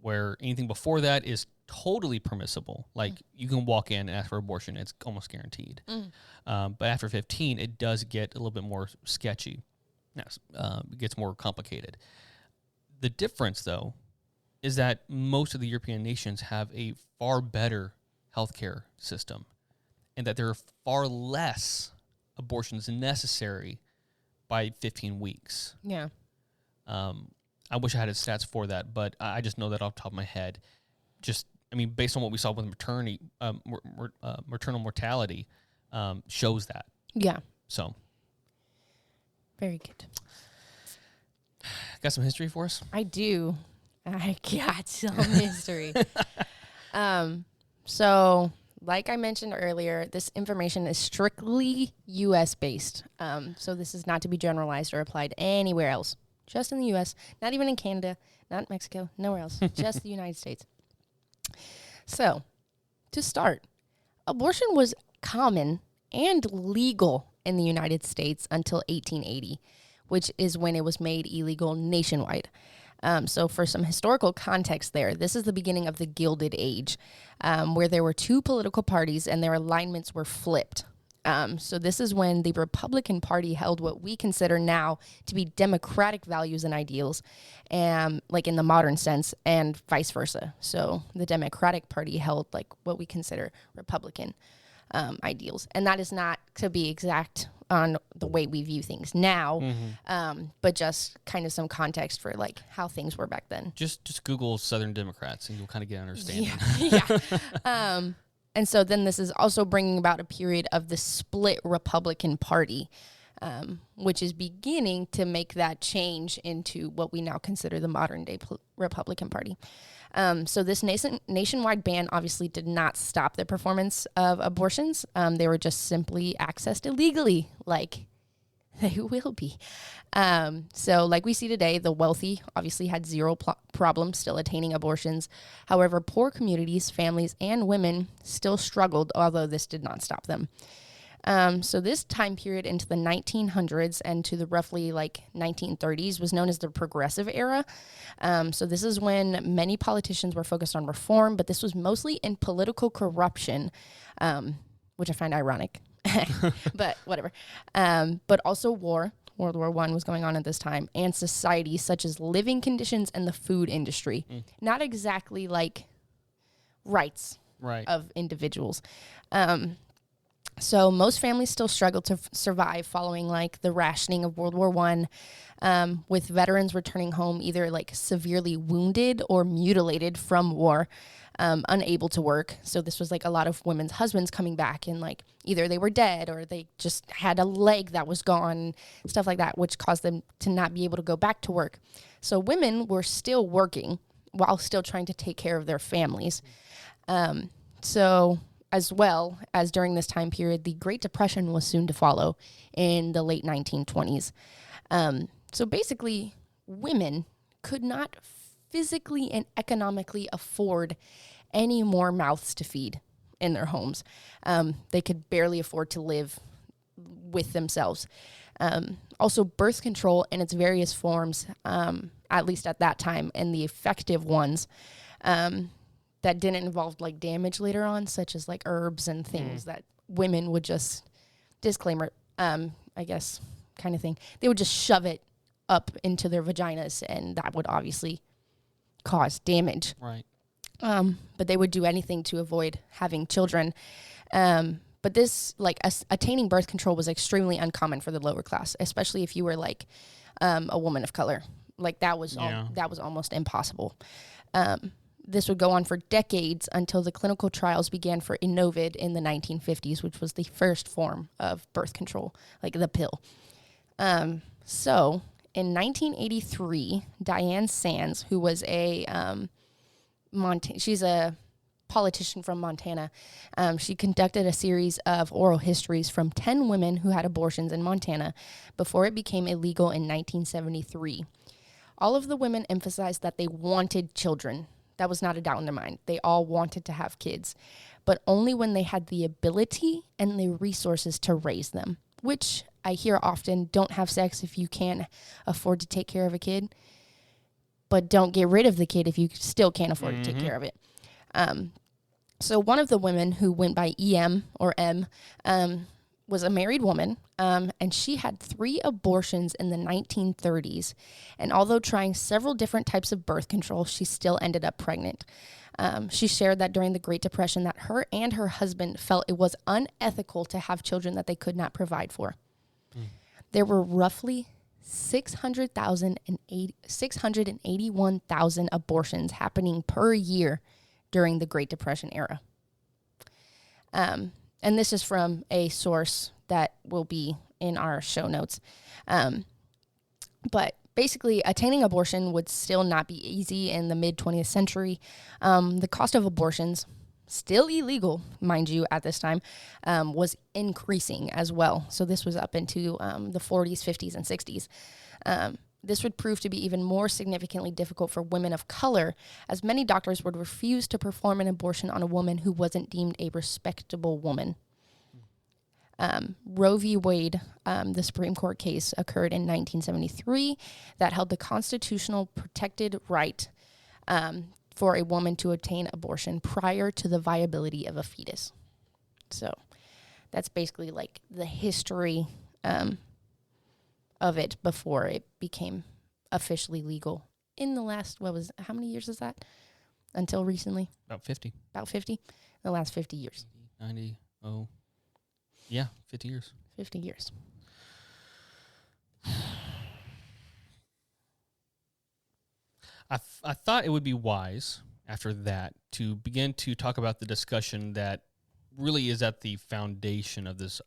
where anything before that is totally permissible. Like, you can walk in and ask for abortion. It's almost guaranteed. But after 15, it does get a little bit more sketchy. It gets more complicated. The difference, though, is that most of the European nations have a far better healthcare system, and that there are far less abortions necessary by 15 weeks. Yeah. I wish I had stats for that, but I just know that off the top of my head. Based on what we saw with maternal mortality, shows that. Yeah. So. Very good. Got some history for us? I do. I got some history. So, like I mentioned earlier, this information is strictly U.S. based. So this is not to be generalized or applied anywhere else. Just in the U.S., not even in Canada, not Mexico, nowhere else, just the United States. So, to start, abortion was common and legal in the United States until 1880, which is when it was made illegal nationwide. So for some historical context there, this is the beginning of the Gilded Age, where there were 2 political parties and their alignments were flipped. So this is when the Republican Party held what we consider now to be democratic values and ideals, like in the modern sense, and vice versa. So the Democratic Party held like what we consider Republican ideals. And that is not to be exact on the way we view things now, but just kind of some context for like how things were back then. Just Google Southern Democrats and you'll kind of get an understanding. Yeah. And so then this is also bringing about a period of the split Republican Party, which is beginning to make that change into what we now consider the modern day Republican Party. So this nationwide ban obviously did not stop the performance of abortions. They were just simply accessed illegally, like they will be. So like we see today, the wealthy obviously had zero problem still attaining abortions. However, poor communities, families, and women still struggled, although this did not stop them. So this time period into the 1900s and to the roughly like 1930s was known as the Progressive Era. So this is when many politicians were focused on reform, but this was mostly in political corruption, which I find ironic, but whatever. But also war. World War I was going on at this time, and society such as living conditions and the food industry. Not exactly like rights of individuals. So most families still struggle to survive following like the rationing of World War I, with veterans returning home either like severely wounded or mutilated from war, unable to work. So this was like a lot of women's husbands coming back and like either they were dead or they just had a leg that was gone, stuff like that, which caused them to not be able to go back to work. So women were still working while still trying to take care of their families. So as well as during this time period, the Great Depression was soon to follow in the late 1920s. So basically, women could not physically and economically afford any more mouths to feed in their homes. They could barely afford to live with themselves. Also, birth control in its various forms, at least at that time, and the effective ones that didn't involve like damage later on, such as like herbs and things that women would just, disclaimer, I guess, kind of thing, they would just shove it up into their vaginas, and that would obviously cause damage. Right. But they would do anything to avoid having children. But this, like, attaining birth control was extremely uncommon for the lower class, especially if you were like a woman of color. Like that was that was almost impossible. This would go on for decades until the clinical trials began for Inovid in the 1950s, which was the first form of birth control, like the pill. So in 1983, Diane Sands, who was she's a politician from Montana, she conducted a series of oral histories from 10 women who had abortions in Montana before it became illegal in 1973. All of the women emphasized that they wanted children. That was not a doubt in their mind. They all wanted to have kids, but only when they had the ability and the resources to raise them, which I hear often: don't have sex if you can't afford to take care of a kid, but don't get rid of the kid if you still can't afford to take care of it. So one of the women who went by EM or M was a married woman, and she had 3 abortions in the 1930s. And although trying several different types of birth control, she still ended up pregnant. She shared that during the Great Depression that her and her husband felt it was unethical to have children that they could not provide for. There were roughly 681,000 abortions happening per year during the Great Depression era. And this is from a source that will be in our show notes. But basically, attaining abortion would still not be easy in the mid-20th century. The cost of abortions, still illegal, mind you, at this time, was increasing as well. So this was up into the 40s, 50s, and 60s. This would prove to be even more significantly difficult for women of color, as many doctors would refuse to perform an abortion on a woman who wasn't deemed a respectable woman. Roe v. Wade, the Supreme Court case, occurred in 1973 that held the constitutional protected right for a woman to obtain abortion prior to the viability of a fetus. So that's basically like the history of it before it became officially legal in the last, how many years is that? Until recently? About 50. About 50? The last 50 years. 90, yeah, 50 years. 50 years. I thought it would be wise after that to begin to talk about the discussion that really is at the foundation of this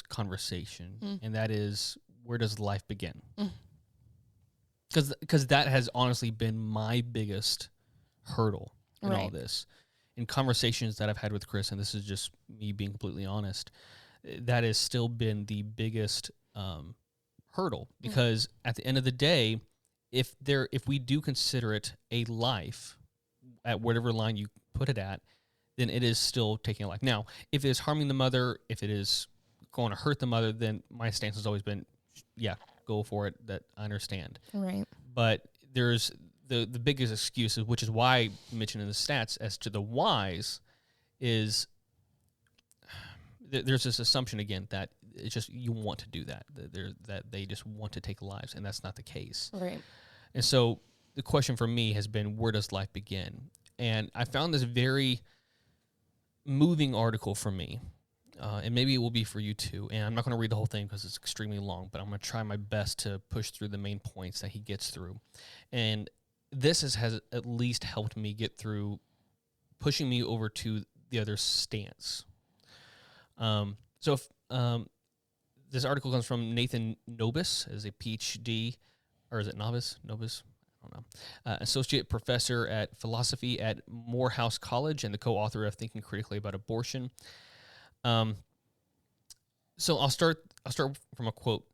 conversation, and that is, where does life begin? Because that has honestly been my biggest hurdle in all this. In conversations that I've had with Chris, and this is just me being completely honest, that has still been the biggest hurdle. Because at the end of the day, if we do consider it a life, at whatever line you put it at, then it is still taking a life. Now, if it is harming the mother, if it is going to hurt the mother, then my stance has always been, yeah, go for it. That I understand. Right. But there's the biggest excuse, which is why I mentioned in the stats as to the whys, is there's this assumption again that it's just you want to do that they just want to take lives, and that's not the case. Right. And so the question for me has been, where does life begin? And I found this very moving article for me. And maybe it will be for you too. And I'm not going to read the whole thing because it's extremely long, but I'm going to try my best to push through the main points that he gets through. And this has at least helped me get through, pushing me over to the other stance. This article comes from Nathan Nobis, as a PhD, or is it Nobis? I don't know. Associate professor at philosophy at Morehouse College and the co-author of Thinking Critically About Abortion. So I'll start from a quote.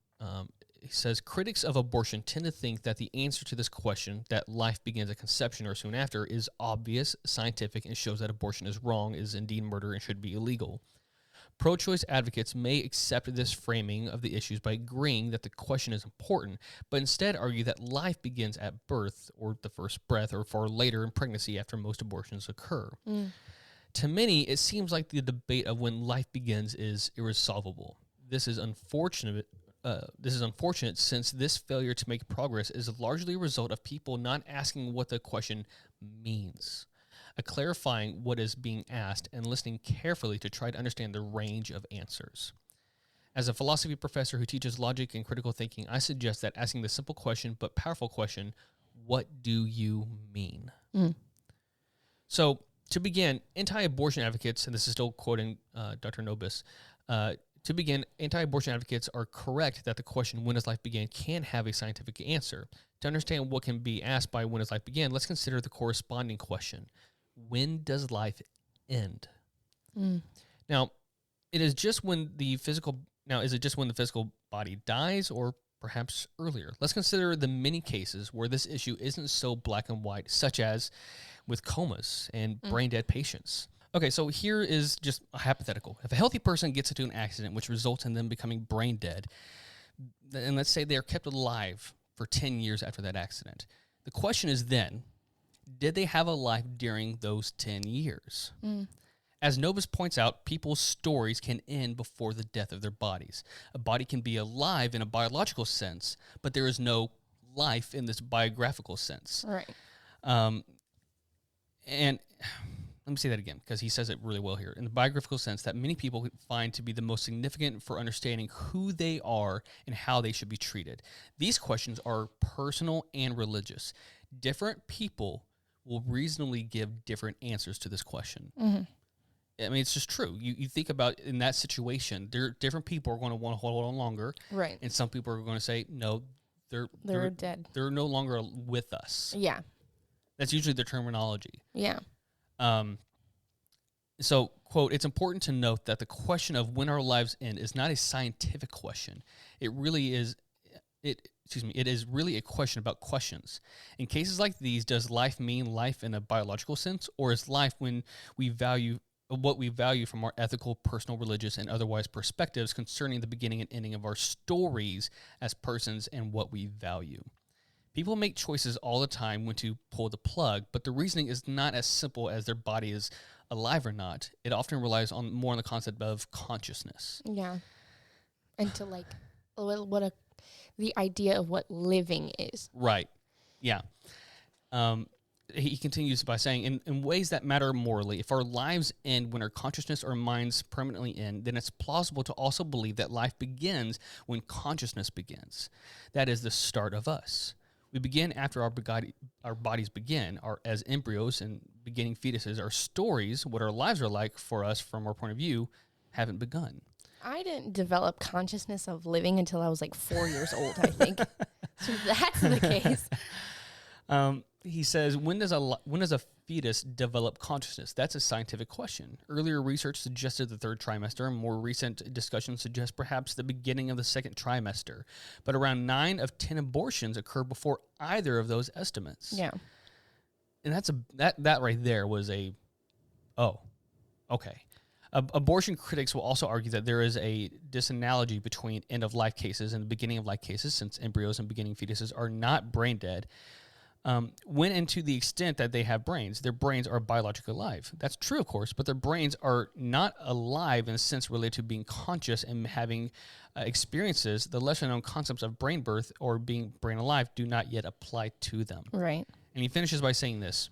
He says, critics of abortion tend to think that the answer to this question, that life begins at conception or soon after, is obvious, scientific, and shows that abortion is wrong, is indeed murder, and should be illegal. Pro-choice advocates may accept this framing of the issues by agreeing that the question is important, but instead argue that life begins at birth or the first breath or far later in pregnancy after most abortions occur. To many, it seems like the debate of when life begins is irresolvable. This is unfortunate. Since this failure to make progress is largely a result of people not asking what the question means, clarifying what is being asked, and listening carefully to try to understand the range of answers. As a philosophy professor who teaches logic and critical thinking, I suggest that asking the simple question but powerful question, what do you mean? So, to begin, anti-abortion advocates, and this is still quoting Dr. Nobis, to begin, anti-abortion advocates are correct that the question, when does life begin, can have a scientific answer. To understand what can be asked by when does life begin, let's consider the corresponding question. When does life end? Now, is it just when the physical body dies or perhaps earlier? Let's consider the many cases where this issue isn't so black and white, such as with comas and brain dead patients. Okay, so here is just a hypothetical. If a healthy person gets into an accident which results in them becoming brain dead, and let's say they are kept alive for 10 years after that accident, the question is then, did they have a life during those 10 years? As Novus points out, people's stories can end before the death of their bodies. A body can be alive in a biological sense, but there is no life in this biographical sense. Right. And let me say that again, because he says it really well here. In the biographical sense that many people find to be the most significant for understanding who they are and how they should be treated. These questions are personal and religious. Different people will reasonably give different answers to this question. I mean, it's just true. You think about in that situation, different people are going to want to hold on longer. Right. And some people are going to say, no, they're dead. They're no longer with us. Yeah. That's usually their terminology. Yeah. So, quote, it's important to note that the question of when our lives end is not a scientific question. It is really a question about questions. In cases like these, does life mean life in a biological sense, or is life when we value what we value from our ethical, personal, religious, and otherwise perspectives concerning the beginning and ending of our stories as persons and what we value? People make choices all the time when to pull the plug, but the reasoning is not as simple as their body is alive or not. It often relies more on the concept of consciousness. Yeah. And to the idea of what living is. Right. Yeah. He continues by saying, in ways that matter morally, if our lives end when our consciousness or minds permanently end, then it's plausible to also believe that life begins when consciousness begins. That is the start of us. We begin after our bodies begin, as embryos and beginning fetuses. Our stories, what our lives are like for us from our point of view, haven't begun. I didn't develop consciousness of living until I was like 4 years old, I think. So that's the case. He says, when does a fetus develop consciousness? That's a scientific question. Earlier research suggested the third trimester, and more recent discussions suggest perhaps the beginning of the second trimester. But around 9 of 10 abortions occur before either of those estimates. Yeah. And that right there was okay. Abortion critics will also argue that there is a disanalogy between end-of-life cases and beginning-of-life cases, since embryos and beginning fetuses are not brain dead. When and to the extent that they have brains, their brains are biologically alive. That's true, of course, but their brains are not alive in a sense related to being conscious and having experiences. The lesser-known concepts of brain birth or being brain alive do not yet apply to them. Right. And he finishes by saying this: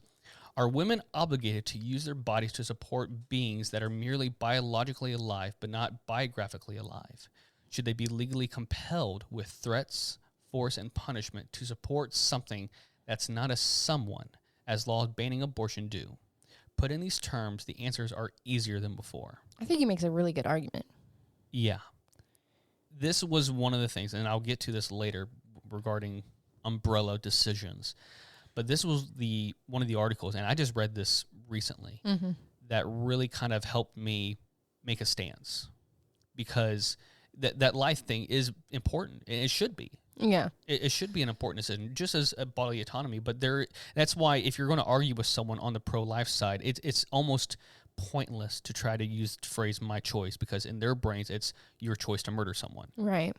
are women obligated to use their bodies to support beings that are merely biologically alive but not biographically alive? Should they be legally compelled with threats, force, and punishment to support something that's not a someone, as laws banning abortion do? Put in these terms, the answers are easier than before. I think he makes a really good argument. Yeah. This was one of the things, and I'll get to this later regarding umbrella decisions, but this was one of the articles, and I just read this recently, that really kind of helped me make a stance, because that life thing is important, and it should be. Yeah. It should be an important decision, just as a bodily autonomy. But that's why if you're going to argue with someone on the pro-life side, it's almost pointless to try to use the phrase "my choice" because in their brains it's your choice to murder someone. Right.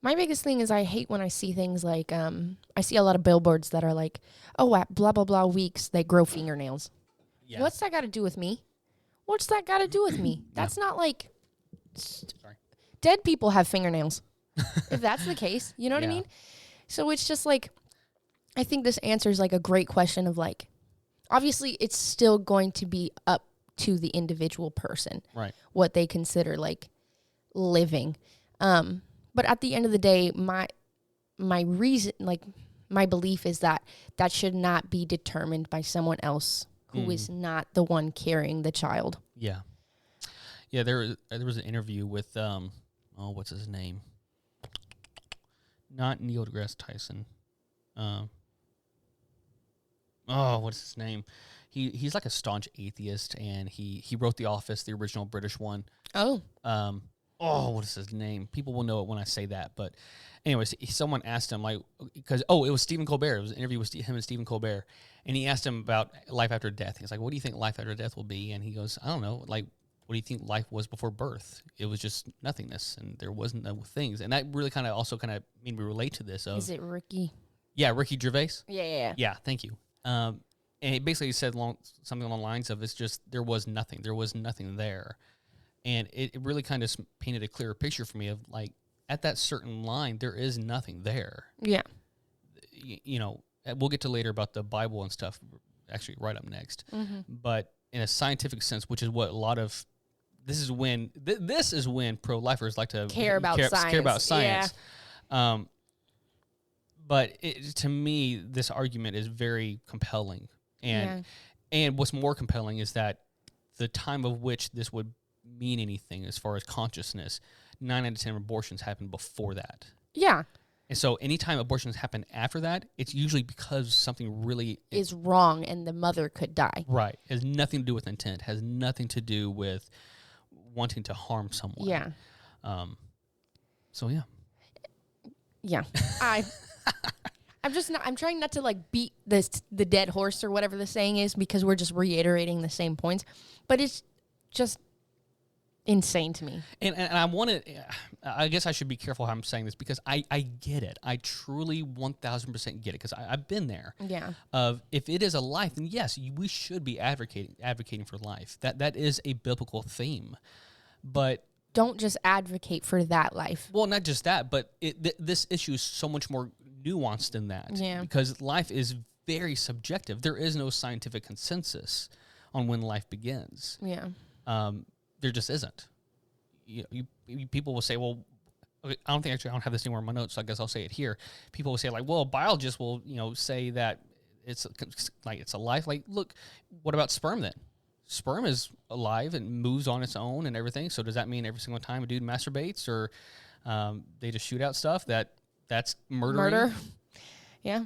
My biggest thing is I hate when I see things like I see a lot of billboards that are like, oh, at blah blah blah weeks they grow fingernails. Yeah. What's that got to do with me? What's that got to do with me? That's not like Sorry. dead people have fingernails. If that's the case, you know what I Yeah. mean? So it's just like, I think this answers like a great question of like, obviously it's still going to be up to the individual person, Right. what they consider like living. But at the end of the day, my reason, like my belief is that that should not be determined by someone else who is not the one carrying the child. Yeah. Yeah, there was an interview with what's his name? Not Neil deGrasse Tyson. What's his name? He's like a staunch atheist, and he wrote The Office, the original British one. Oh. What is his name? People will know it when I say that. But anyways, someone asked him, like, because, it was Stephen Colbert. It was an interview with him and Stephen Colbert. And he asked him about life after death. He's like, what do you think life after death will be? And he goes, I don't know. Like, what do you think life was before birth? It was just nothingness, and there wasn't no things. And that really kind of made me relate to this. Is it Ricky? Yeah, Ricky Gervais. Yeah. Yeah, thank you. And it basically said something along the lines of, it's just, there was nothing. There was nothing there. And it really kind of painted a clearer picture for me of, like, at that certain line, there is nothing there. Yeah. You know, we'll get to later about the Bible and stuff, actually right up next. Mm-hmm. But in a scientific sense, which is what a lot of, this is when pro-lifers like to Care about science. Yeah. But to me, this argument is very compelling. And what's more compelling is that the time of which this would mean anything as far as consciousness, 9 out of 10 abortions happen before that. Yeah. And so anytime abortions happen after that, it's usually because something really is wrong and the mother could die. Right. It has nothing to do with intent, has nothing to do with wanting to harm someone. Yeah. So yeah. Yeah. I'm trying not to like beat the dead horse or whatever the saying is, because we're just reiterating the same points, but it's just insane to me. And I guess I should be careful how I'm saying this, because I get it. I truly 1000% get it, because I've been there. Yeah. If it is a life, then yes, we should be advocating for life. That is a biblical theme. But don't just advocate for that life. Well, not just that, but this issue is so much more nuanced than that. Yeah. Because life is very subjective. There is no scientific consensus on when life begins. Yeah. There just isn't. People will say, well, okay, I don't have this anywhere in my notes, so I guess I'll say it here. People will say, like, well, biologists will, say that it's a life. Like, look, what about sperm then? Sperm is alive and moves on its own and everything. So does that mean every single time a dude masturbates or they just shoot out stuff that's murdering? Murder? Yeah.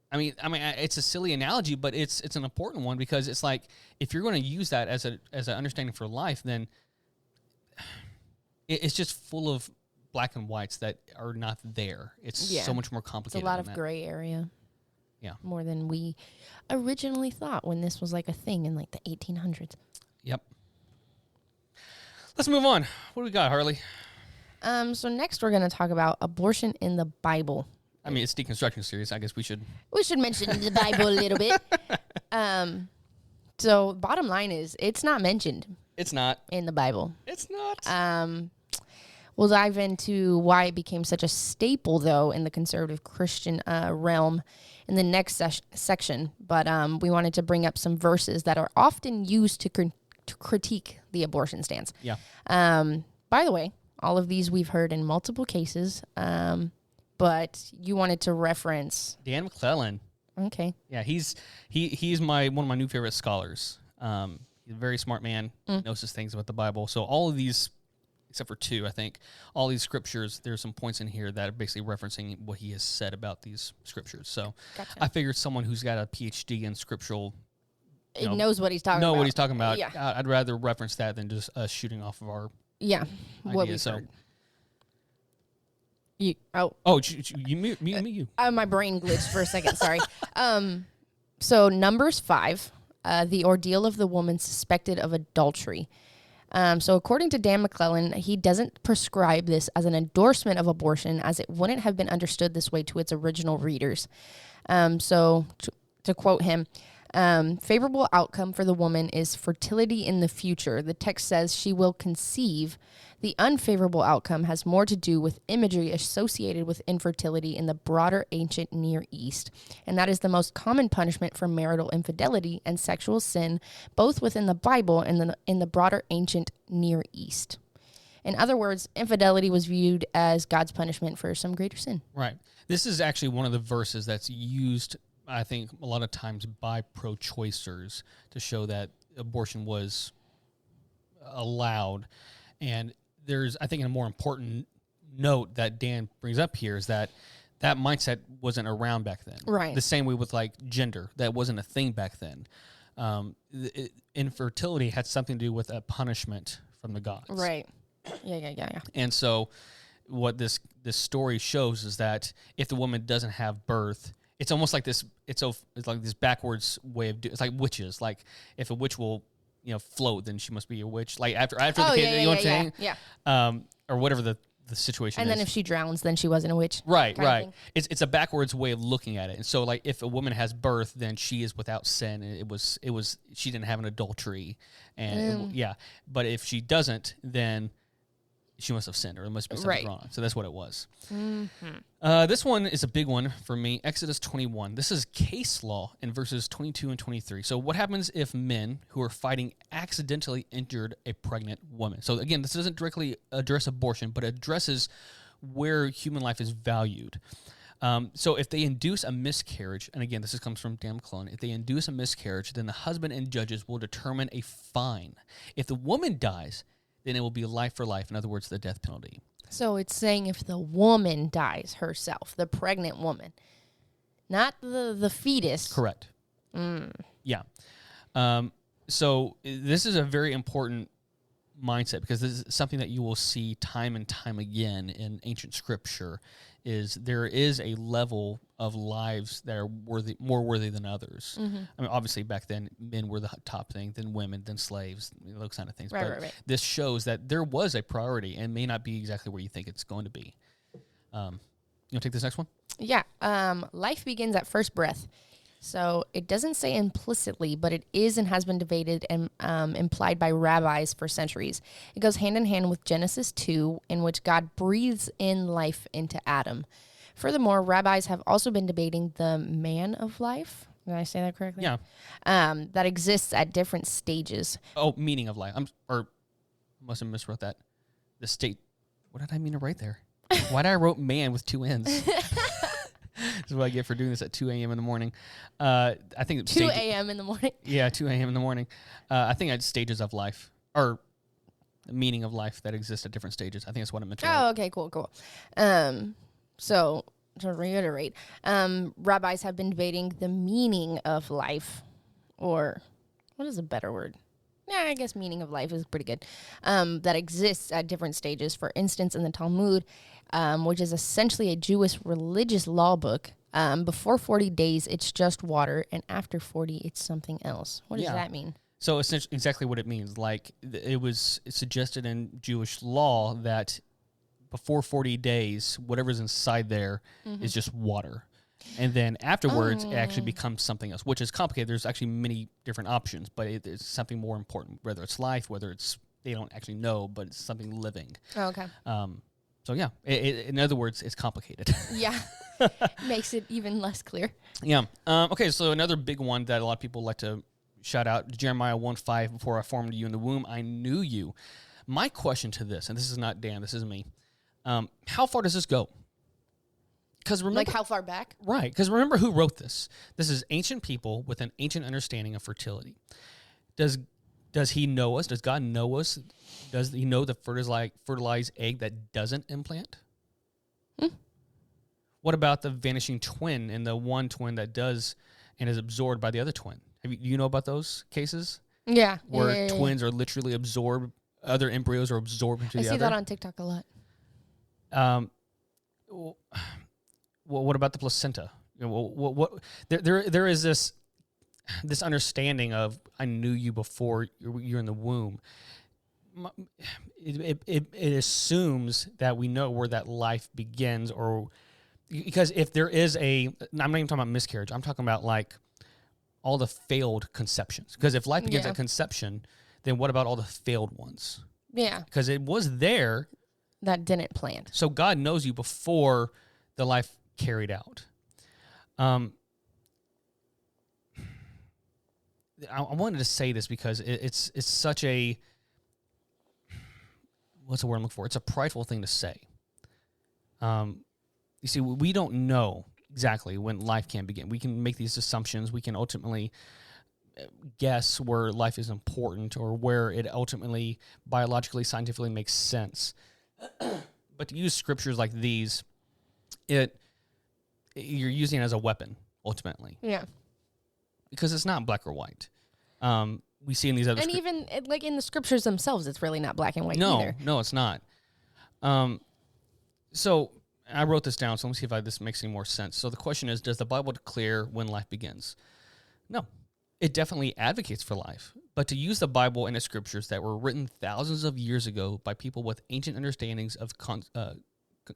I mean, it's a silly analogy, but it's an important one, because it's like, if you're going to use that as an understanding for life, then it's just full of black and whites that are not there. It's so much more complicated. It's a lot of gray area. Yeah. More than we originally thought when this was like a thing in like the 1800s. Yep. Let's move on. What do we got, Harley? So next we're going to talk about abortion in the Bible. I mean, it's Deconstruction series. I guess we should mention the Bible a little bit. So bottom line is, it's not mentioned. It's not in the Bible. It's not. We'll dive into why it became such a staple, though, in the conservative Christian realm in the next section. But we wanted to bring up some verses that are often used to critique the abortion stance. Yeah. By the way, all of these we've heard in multiple cases. But you wanted to reference Dan McClellan. Okay. Yeah, he's one of my new favorite scholars. He's a very smart man, knows his things about the Bible. So all of these, except for 2, I think, all these scriptures, there's some points in here that are basically referencing what he has said about these scriptures. So gotcha. I figured someone who's got a PhD in scriptural knows what he's talking about. Know what he's talking about. Yeah. I'd rather reference that than just shooting off of our what we heard. You mute me. My brain glitched for a second. Sorry. So Numbers 5. the ordeal of the woman suspected of adultery. So according to Dan McClellan, he doesn't prescribe this as an endorsement of abortion, as it wouldn't have been understood this way to its original readers. So to quote him, favorable outcome for the woman is fertility in the future. The text says she will conceive. The unfavorable outcome has more to do with imagery associated with infertility in the broader ancient Near East, and that is the most common punishment for marital infidelity and sexual sin, both within the Bible and in the broader ancient Near East. In other words, infidelity was viewed as God's punishment for some greater sin. Right. This is actually one of the verses that's used, I think, a lot of times by pro-choicers to show that abortion was allowed. And there's, I think, a more important note that Dan brings up here is that mindset wasn't around back then. Right. The same way with like gender, that wasn't a thing back then. Infertility had something to do with a punishment from the gods. Right. Yeah. And so what this story shows is that if the woman doesn't have birth, it's almost like this. It's like this backwards way of doing. It's like witches. Like if a witch will, float, then she must be a witch. Like after the kid, you know what I'm saying? Yeah. Or whatever the situation and is. then if she drowns, then she wasn't a witch. Right. It's a backwards way of looking at it. And so like if a woman has birth, then she is without sin. And it was she didn't have an adultery, and But if she doesn't, then she must have sinned, or there must be something wrong. So that's what it was. Mm-hmm. This one is a big one for me. Exodus 21. This is case law in verses 22 and 23. So what happens if men who are fighting accidentally injured a pregnant woman? So again, this doesn't directly address abortion, but addresses where human life is valued. So if they induce a miscarriage, and again, this comes from Dan McClellan, if they induce a miscarriage, then the husband and judges will determine a fine. If the woman dies, then it will be life for life. In other words, the death penalty. So it's saying if the woman dies herself, the pregnant woman, not the fetus. Correct. Yeah. So this is a very important mindset, because this is something that you will see time and time again in ancient scripture, is there is a level of lives that are more worthy than others. Mm-hmm. I mean, obviously back then men were the top thing, then women, then slaves, those kind of things. Right. This shows that there was a priority and may not be exactly where you think it's going to be. You want to take this next one? Yeah. Life begins at first breath. So it doesn't say implicitly, but it is and has been debated and implied by rabbis for centuries. It goes hand in hand with Genesis 2, in which God breathes in life into Adam. Furthermore, rabbis have also been debating the man of life. Did I say that correctly? Yeah. That exists at different stages. Oh, meaning of life. Or must have miswrote that. The state. What did I mean to write there? Why did I wrote man with two N's? This is what I get for doing this at 2 a.m. in the morning. I think 2 a.m. in the morning. Yeah, 2 a.m. in the morning. I think it's stages of life, or the meaning of life that exists at different stages. I think that's what I meant to write. Oh, okay, cool. So to reiterate, rabbis have been debating the meaning of life, or what is a better word? Yeah, I guess meaning of life is pretty good. That exists at different stages. For instance, in the Talmud, which is essentially a Jewish religious law book, before 40 days, it's just water, and after 40, it's something else. What does that mean? So essentially, exactly what it means. Like it was suggested in Jewish law that before 40 days, whatever's inside there is just water. And then afterwards, it actually becomes something else, which is complicated. There's actually many different options, but it's something more important, whether it's life, whether it's, they don't actually know, but it's something living. Oh, okay. So yeah, in other words, it's complicated. Yeah. Makes it even less clear. Yeah. Okay, so another big one that a lot of people like to shout out, Jeremiah 1:5, before I formed you in the womb, I knew you. My question to this, and this is not Dan, this is me, how far does this go? Because remember, like how far back? Right, because remember who wrote this. This is ancient people with an ancient understanding of fertility. Does he know us? Does God know us? Does he know the fertilized egg that doesn't implant? What about the vanishing twin and the one twin that does and is absorbed by the other twin? Do you know about those cases? Yeah. Where twins are literally absorbed, other embryos are absorbed into the other? I see that on TikTok a lot. Well, what about the placenta? There is this this understanding of I knew you before you're in the womb. It assumes that we know where that life begins, or because if there is I'm not even talking about miscarriage. I'm talking about like all the failed conceptions. Because if life begins at conception, then what about all the failed ones? Yeah. Because it was there. That didn't plan. So God knows you before the life carried out. I wanted to say this because it's such a, what's the word I'm looking for? It's a prideful thing to say. You see, we don't know exactly when life can begin. We can make these assumptions. We can ultimately guess where life is important or where it ultimately biologically, scientifically makes sense. But to use scriptures like these, you're using it as a weapon, ultimately. Yeah. Because it's not black or white. We see in these other and even like in the scriptures themselves, it's really not black and white either. No, it's not. So I wrote this down, so let me see if this makes any more sense. So the question is, does the Bible declare when life begins? No. It definitely advocates for life. But to use the Bible and its scriptures that were written thousands of years ago by people with ancient understandings of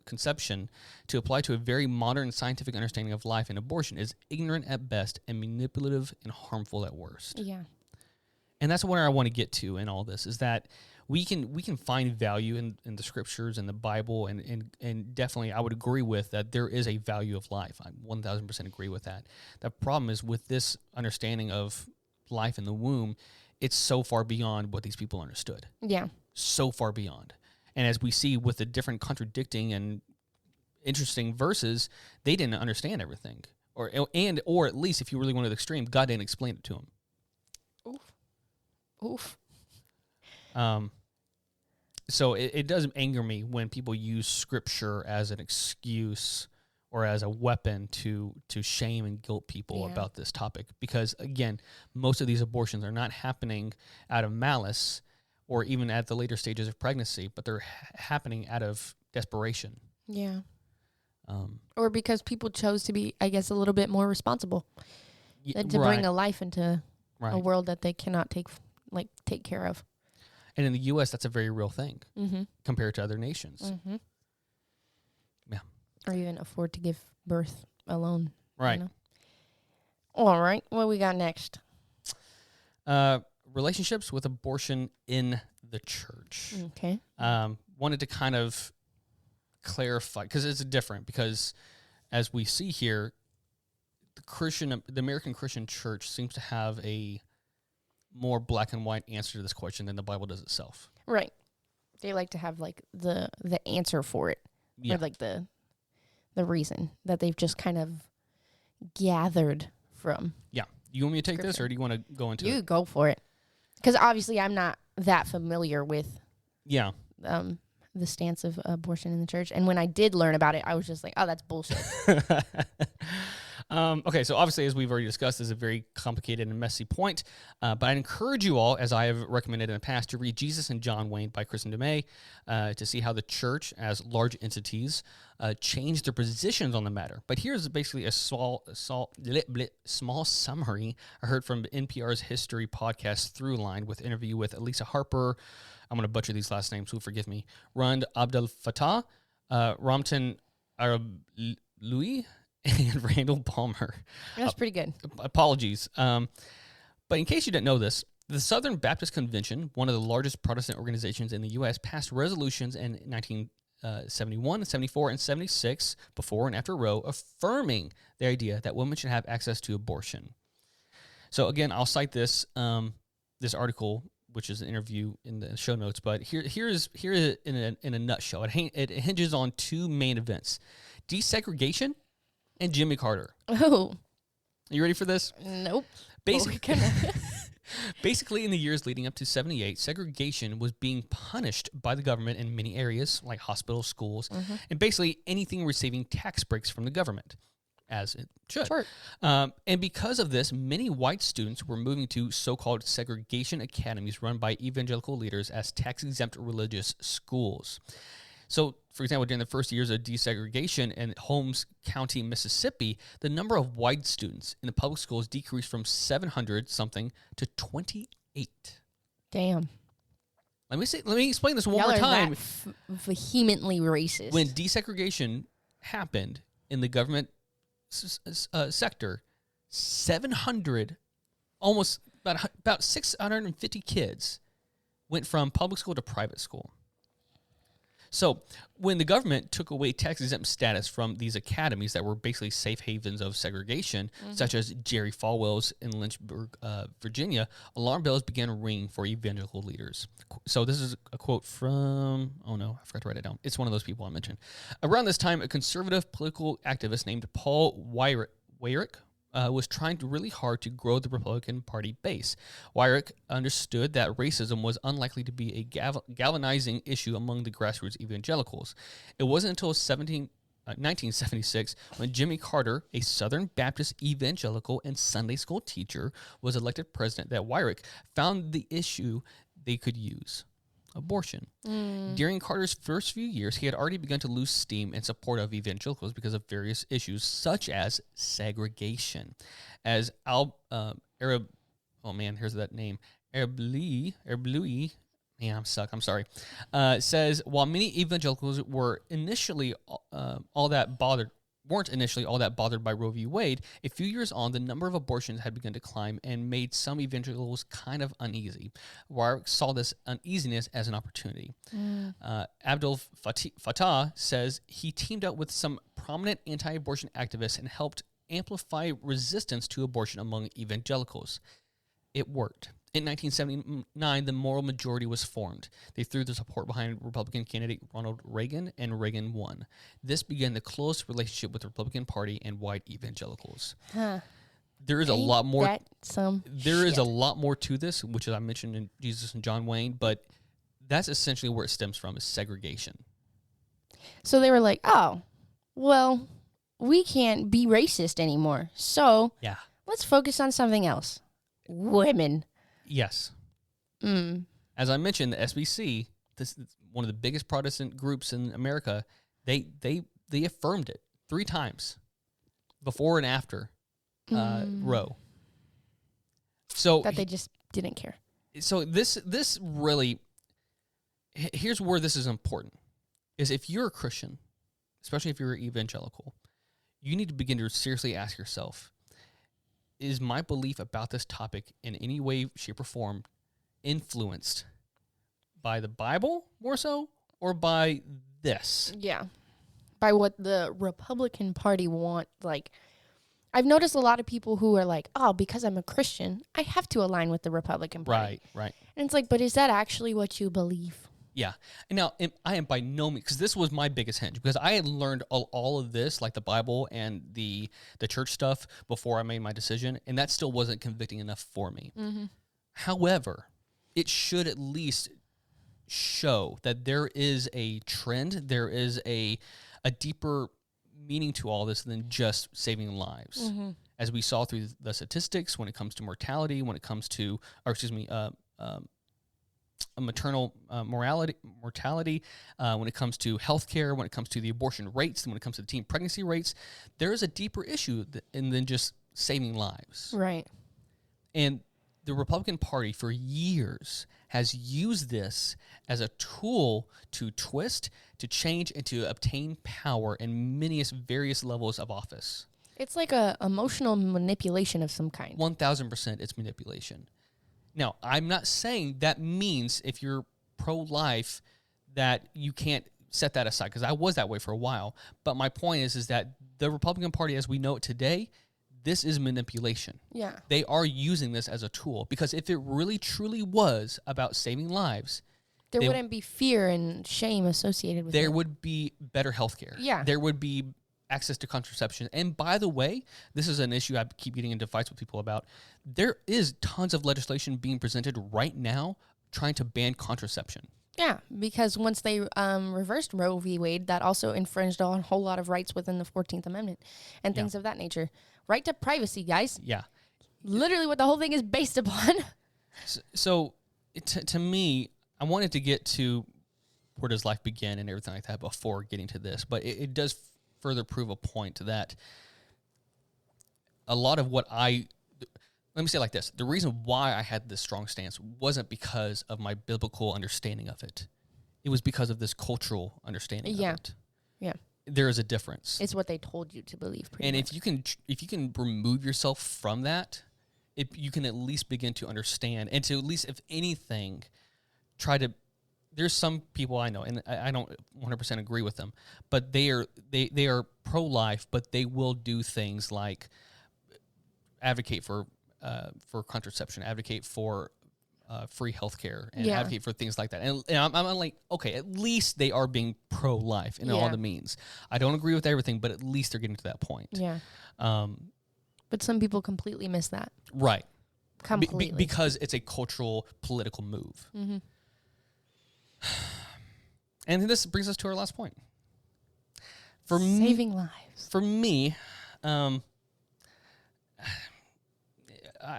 conception to apply to a very modern scientific understanding of life and abortion is ignorant at best and manipulative and harmful at worst. Yeah. And that's where I want to get to in all this, is that we can find value in the scriptures and the Bible, and definitely I would agree with that there is a value of life. I 1,000% agree with that. The problem is with this understanding of life in the womb, it's so far beyond what these people understood. Yeah. So far beyond. And as we see with the different contradicting and interesting verses, they didn't understand everything. Or at least if you really wanted the extreme, God didn't explain it to them. Oof. So it does anger me when people use scripture as an excuse or as a weapon to shame and guilt people about this topic. Because, again, most of these abortions are not happening out of malice or even at the later stages of pregnancy, but they're happening out of desperation. Yeah. Or because people chose to be, I guess, a little bit more responsible than to bring a life into a world that they cannot take care of. And in the U.S., that's a very real thing compared to other nations. Mm-hmm. Yeah. Or even afford to give birth alone. Right. You know? All right. What we got next? Relationships with abortion in the church. Okay. Wanted to kind of clarify, because it's different, because as we see here, the American Christian church seems to have a more black and white answer to this question than the Bible does itself. Right. They like to have like the answer for it. Yeah. Or like the reason that they've just kind of gathered from. Yeah. You want me to take this, or do you want to go into it? You go for it. Because obviously I'm not that familiar with the stance of abortion in the church. And when I did learn about it, I was just like, oh, that's bullshit. Okay, so obviously, as we've already discussed, this is a very complicated and messy point, but I'd encourage you all, as I have recommended in the past, to read Jesus and John Wayne by Kristen DeMay to see how the church, as large entities, changed their positions on the matter. But here's basically a small summary I heard from NPR's History podcast Throughline with interview with Elisa Harper, I'm going to butcher these last names, so forgive me, Rund Abdel Fattah, Ramtin Arablouei, and Randall Palmer. That's pretty good. Apologies. But in case you didn't know this, the Southern Baptist Convention, one of the largest Protestant organizations in the U.S., passed resolutions in 1971, 74, and 76, before and after Roe, affirming the idea that women should have access to abortion. So again, I'll cite this article, which is an interview in the show notes, but here is in a nutshell. It hinges on two main events: desegregation and Jimmy Carter. Oh. Are you ready for this? Nope. Basically, in the years leading up to 78, segregation was being punished by the government in many areas, like hospitals, schools, and basically anything receiving tax breaks from the government, as it should. Sure. And because of this, many white students were moving to so-called segregation academies run by evangelical leaders as tax-exempt religious schools. So, for example, during the first years of desegregation in Holmes County, Mississippi, the number of white students in the public schools decreased from 700 something to 28. Damn. Let me explain this one Y'all more are time. that vehemently racist. When desegregation happened in the government sector, 700, almost about 650 kids went from public school to private school. So when the government took away tax-exempt status from these academies that were basically safe havens of segregation, such as Jerry Falwell's in Lynchburg, Virginia, alarm bells began ringing for evangelical leaders. So this is a quote from, oh no, I forgot to write it down. It's one of those people I mentioned. Around this time, a conservative political activist named Paul Weyrich was trying really hard to grow the Republican Party base. Weyrich understood that racism was unlikely to be a galvanizing issue among the grassroots evangelicals. It wasn't until 1976 when Jimmy Carter, a Southern Baptist evangelical and Sunday school teacher, was elected president that Weyrich found the issue they could use. Abortion. During Carter's first few years, he had already begun to lose steam in support of evangelicals because of various issues such as segregation. As Arab, oh man, here's that name, Arabloui, man, I'm sorry, says, while many evangelicals weren't initially all that bothered by Roe v. Wade, a few years on, the number of abortions had begun to climb and made some evangelicals kind of uneasy. Weyrich saw this uneasiness as an opportunity. Abdul Fattah says he teamed up with some prominent anti-abortion activists and helped amplify resistance to abortion among evangelicals. It worked. In 1979, the moral majority was formed. They threw their support behind Republican candidate Ronald Reagan, and Reagan won. This began the close relationship with the Republican Party and white evangelicals. There is a lot more. There is a lot more to this, which I mentioned in Jesus and John Wayne, but that's essentially where it stems from: is segregation. So they were like, "Oh, well, we can't be racist anymore. So let's focus on something else: women." Yes. As I mentioned, the SBC, this is one of the biggest Protestant groups in America. They affirmed it 3 times, before and after Roe. So that they just didn't care. So this really, here's where this is important: is if you're a Christian, especially if you're evangelical, you need to begin to seriously ask yourself, is my belief about this topic in any way, shape, or form influenced by the Bible more so, or by this? Yeah. By what the Republican Party want. Like, I've noticed a lot of people who are like, oh, because I'm a Christian, I have to align with the Republican Party. Right. And it's like, but is that actually what you believe? Yeah. And now, I am by no means, because this was my biggest hint, because I had learned all of this, like the Bible and the church stuff, before I made my decision, and that still wasn't convicting enough for me. However, it should at least show that there is a trend, there is a deeper meaning to all this than just saving lives. As we saw through the statistics, when it comes to mortality, when it comes to, maternal mortality, when it comes to healthcare, when it comes to the abortion rates, when it comes to the teen pregnancy rates, there is a deeper issue than just saving lives. Right. And the Republican Party for years has used this as a tool to twist, to change, and to obtain power in various levels of office. It's like a emotional manipulation of some kind. 1,000% it's manipulation. Now, I'm not saying that means if you're pro-life that you can't set that aside, because I was that way for a while. But my point is that the Republican Party, as we know it today, this is manipulation. Yeah. They are using this as a tool, because if it really truly was about saving lives, there wouldn't be fear and shame associated with it. There would be better healthcare. Yeah. There would be access to contraception. And by the way, this is an issue I keep getting into fights with people about. There is tons of legislation being presented right now trying to ban contraception. Yeah, because once they reversed Roe v. Wade, that also infringed on a whole lot of rights within the 14th Amendment and things of that nature. Right to privacy, guys. Yeah. Literally what the whole thing is based upon. So to me, I wanted to get to where does life begin and everything like that before getting to this. But it does further prove a point that a lot of what let me say it like this. The reason why I had this strong stance wasn't because of my biblical understanding of it. It was because of this cultural understanding of it. Yeah. There is a difference. It's what they told you to believe. And much. if you can remove yourself from that, you can at least begin to understand, and to at least, if anything, try to. There's some people I know, and I don't 100% agree with them, but they are pro-life, but they will do things like advocate for contraception, advocate for free healthcare, and advocate for things like that. And I'm like, okay, at least they are being pro-life in all the means. I don't agree with everything, but at least they're getting to that point. Yeah. But some people completely miss that. Right. Completely. Because it's a cultural, political move. Mm-hmm. And this brings us to our last point. Saving lives. For me, I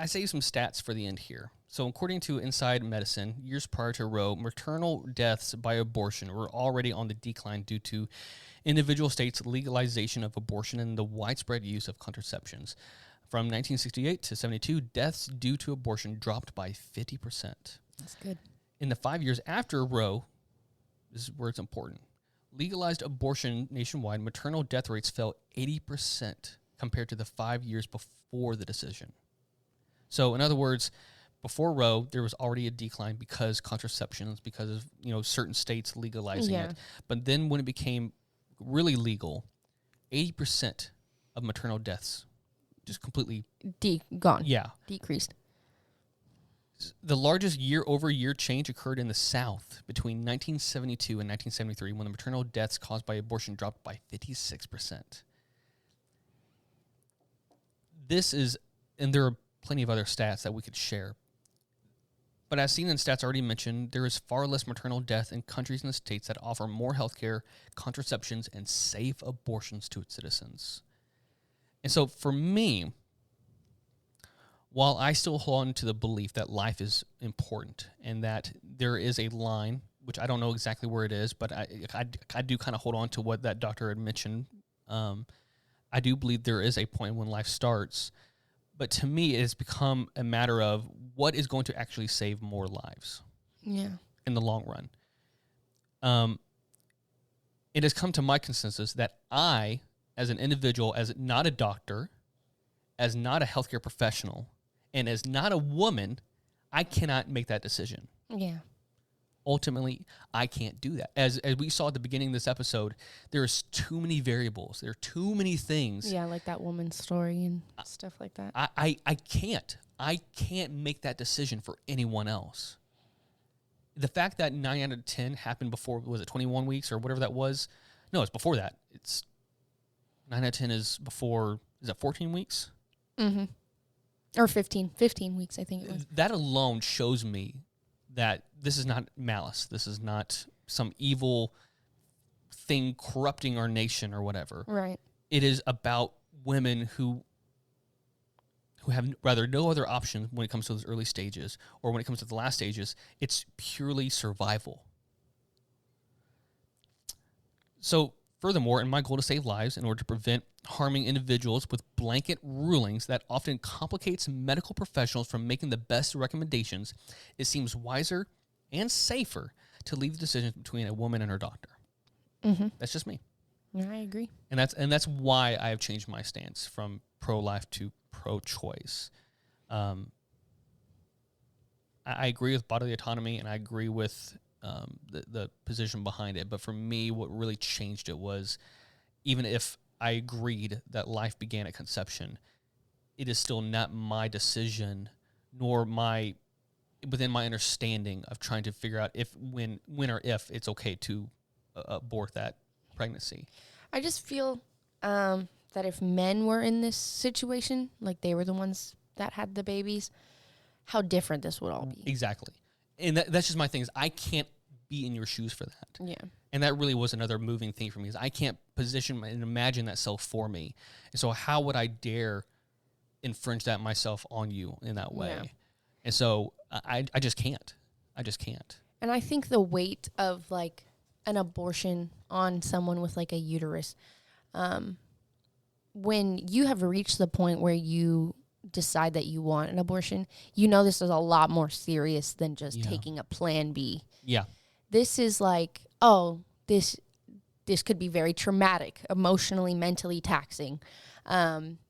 saved some stats for the end here. So according to Inside Medicine, years prior to Roe, maternal deaths by abortion were already on the decline due to individual states' legalization of abortion and the widespread use of contraceptions. From 1968 to 72, deaths due to abortion dropped by 50%. That's good. In the 5 years after Roe, this is where it's important, legalized abortion nationwide, maternal death rates fell 80% compared to the 5 years before the decision. So in other words, before Roe, there was already a decline because contraceptions, because of certain states legalizing it. But then when it became really legal, 80% of maternal deaths just completely gone. Yeah, decreased. The largest year-over-year change occurred in the South between 1972 and 1973, when the maternal deaths caused by abortion dropped by 56%. This is, and there are plenty of other stats that we could share, but as seen in stats already mentioned, there is far less maternal death in countries and states that offer more healthcare, contraceptions, and safe abortions to its citizens. And so for me, while I still hold on to the belief that life is important and that there is a line, which I don't know exactly where it is, but I do kind of hold on to what that doctor had mentioned. I do believe there is a point when life starts, but to me, it has become a matter of what is going to actually save more lives in the long run. It has come to my consensus that I, as an individual, as not a doctor, as not a healthcare professional, and as not a woman, I cannot make that decision. Yeah. Ultimately, I can't do that. As we saw at the beginning of this episode, there's too many variables. There are too many things. Yeah, like that woman's story and stuff like that. I can't. I can't make that decision for anyone else. The fact that 9 out of 10 happened before, was it 21 weeks or whatever that was? No, it's before that. It's 9 out of 10 is before, is that 14 weeks? Mm-hmm. Or 15 weeks, I think it was. That alone shows me that this is not malice. This is not some evil thing corrupting our nation or whatever. Right. It is about women who have rather no other option when it comes to those early stages, or when it comes to the last stages. It's purely survival. So, furthermore, in my goal to save lives in order to prevent harming individuals with blanket rulings that often complicates medical professionals from making the best recommendations, it seems wiser and safer to leave the decisions between a woman and her doctor. Mm-hmm. That's just me. I agree. And that's why I have changed my stance from pro-life to pro-choice. I agree with bodily autonomy, and I agree with the position behind it. But for me, what really changed it was, even if I agreed that life began at conception, it is still not my decision, nor within my understanding of trying to figure out when or if it's okay to abort that pregnancy. I just feel that if men were in this situation, like they were the ones that had the babies, how different this would all be. Exactly. And that's just my thing, is I can't be in your shoes for that. Yeah. And that really was another moving thing for me, is I can't position and imagine that self for me. And so how would I dare infringe that myself on you in that way? Yeah. And so I just can't. I just can't. And I think the weight of like an abortion on someone with like a uterus, when you have reached the point where you decide that you want an abortion, you know this is a lot more serious than just taking a plan B. Yeah. This is like, oh, this could be very traumatic, emotionally, mentally taxing.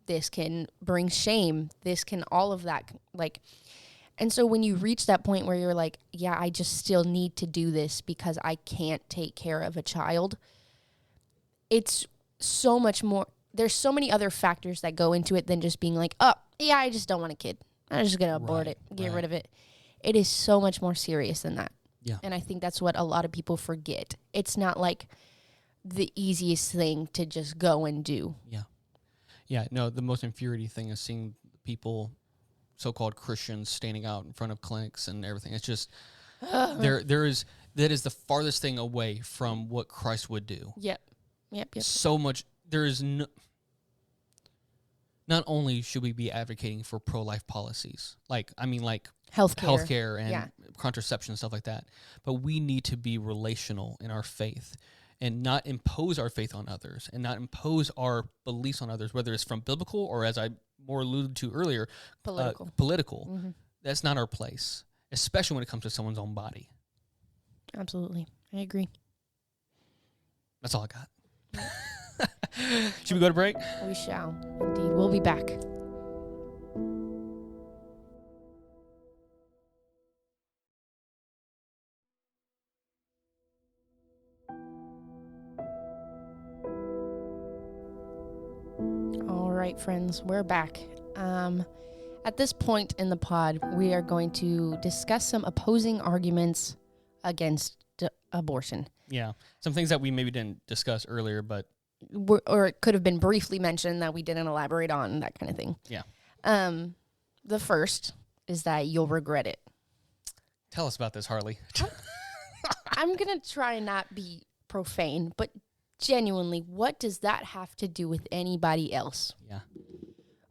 This can bring shame. This can all of that. Like, and so when you reach that point where you're like, yeah, I just still need to do this because I can't take care of a child, it's so much more. There's so many other factors that go into it than just being like, oh, yeah, I just don't want a kid. I'm just going to abort it, get rid of it. It is so much more serious than that. Yeah. And I think that's what a lot of people forget. It's not like the easiest thing to just go and do. Yeah. Yeah. No, the most infuriating thing is seeing people, so-called Christians, standing out in front of clinics and everything. It's just, that is the farthest thing away from what Christ would do. Yep. So much, there is no, not only should we be advocating for pro-life policies, like healthcare and contraception and stuff like that, but we need to be relational in our faith and not impose our faith on others and not impose our beliefs on others, whether it's from biblical or, as I more alluded to earlier, political. Mm-hmm. That's not our place, especially when it comes to someone's own body. Absolutely. I agree. That's all I got. Should we go to break? We shall. Indeed. We'll be back. All right, friends, we're back. At this point in the pod, we are going to discuss some opposing arguments against abortion. Yeah. Some things that we maybe didn't discuss earlier, but or it could have been briefly mentioned that we didn't elaborate on, that kind of thing. Yeah. The first is that you'll regret it. Tell us about this, Harley. I'm going to try and not be profane, but genuinely, what does that have to do with anybody else? Yeah.